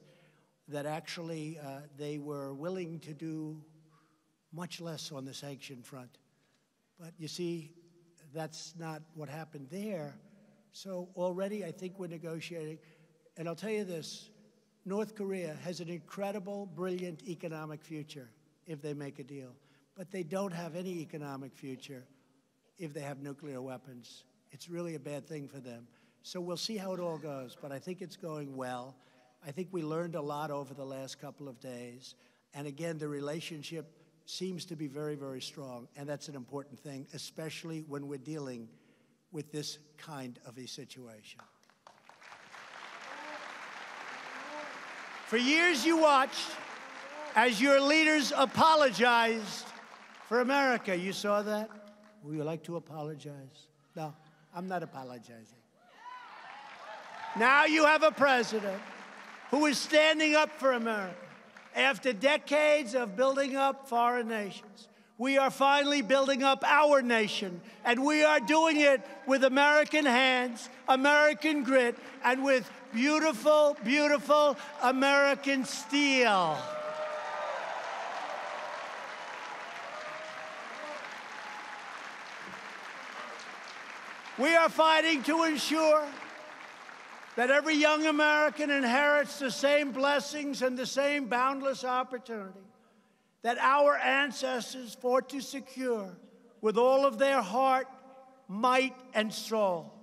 S1: that actually they were willing to do much less on the sanction front. But you see, that's not what happened there. So already I think we're negotiating. And I'll tell you this, North Korea has an incredible, brilliant economic future if they make a deal. But they don't have any economic future if they have nuclear weapons. It's really a bad thing for them. So we'll see how it all goes, but I think it's going well. I think we learned a lot over the last couple of days. And again, the relationship seems to be very, very strong, and that's an important thing, especially when we're dealing with this kind of a situation. For years you watched as your leaders apologized for America. You saw that? Would you like to apologize? No, I'm not apologizing. Now you have a president who is standing up for America. After decades of building up foreign nations, we are finally building up our nation, and we are doing it with American hands, American grit, and with beautiful, beautiful American steel. We are fighting to ensure that every young American inherits the same blessings and the same boundless opportunity that our ancestors fought to secure with all of their heart, might, and soul.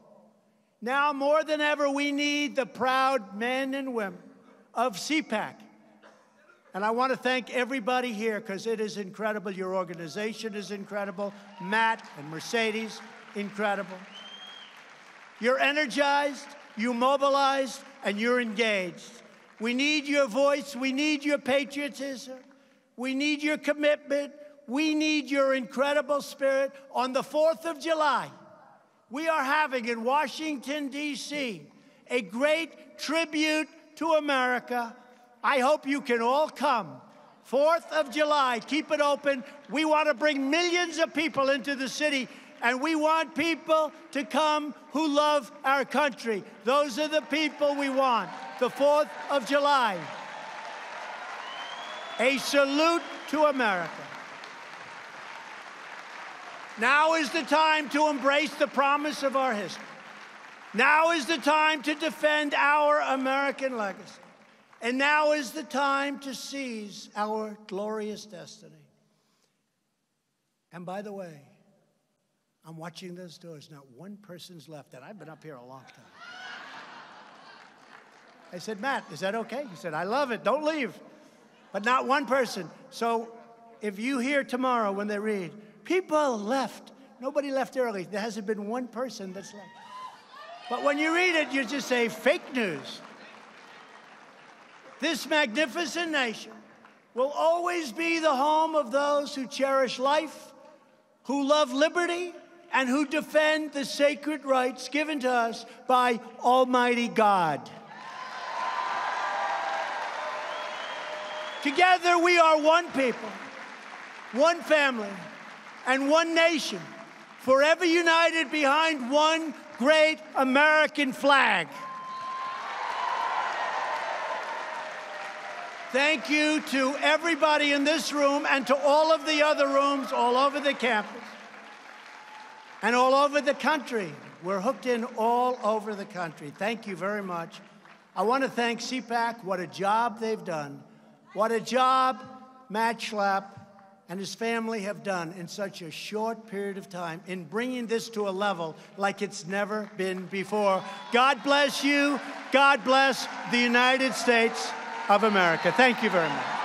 S1: Now more than ever, we need the proud men and women of CPAC. And I want to thank everybody here because it is incredible. Your organization is incredible. Matt and Mercedes, incredible. You're energized, you mobilized, and you're engaged. We need your voice. We need your patriotism. We need your commitment. We need your incredible spirit. On the 4th of July, we are having in Washington, D.C., a great tribute to America. I hope you can all come. 4th of July, keep it open. We want to bring millions of people into the city, and we want people to come who love our country. Those are the people we want. The 4th of July. A salute to America. Now is the time to embrace the promise of our history. Now is the time to defend our American legacy. And now is the time to seize our glorious destiny. And by the way, I'm watching those doors. Not one person's left, and I've been up here a long time. I said, Matt, is that okay? He said, I love it. Don't leave. But not one person. So if you hear tomorrow when they read, people left. Nobody left early. There hasn't been one person that's left. But when you read it, you just say, fake news. This magnificent nation will always be the home of those who cherish life, who love liberty, and who defend the sacred rights given to us by Almighty God. Together we are one people, one family, and one nation, forever united behind one great American flag. Thank you to everybody in this room and to all of the other rooms all over the campus and all over the country. We're hooked in all over the country. Thank you very much. I want to thank CPAC. What a job they've done. What a job Matt Schlapp and his family have done in such a short period of time in bringing this to a level like it's never been before. God bless you. God bless the United States of America. Thank you very much.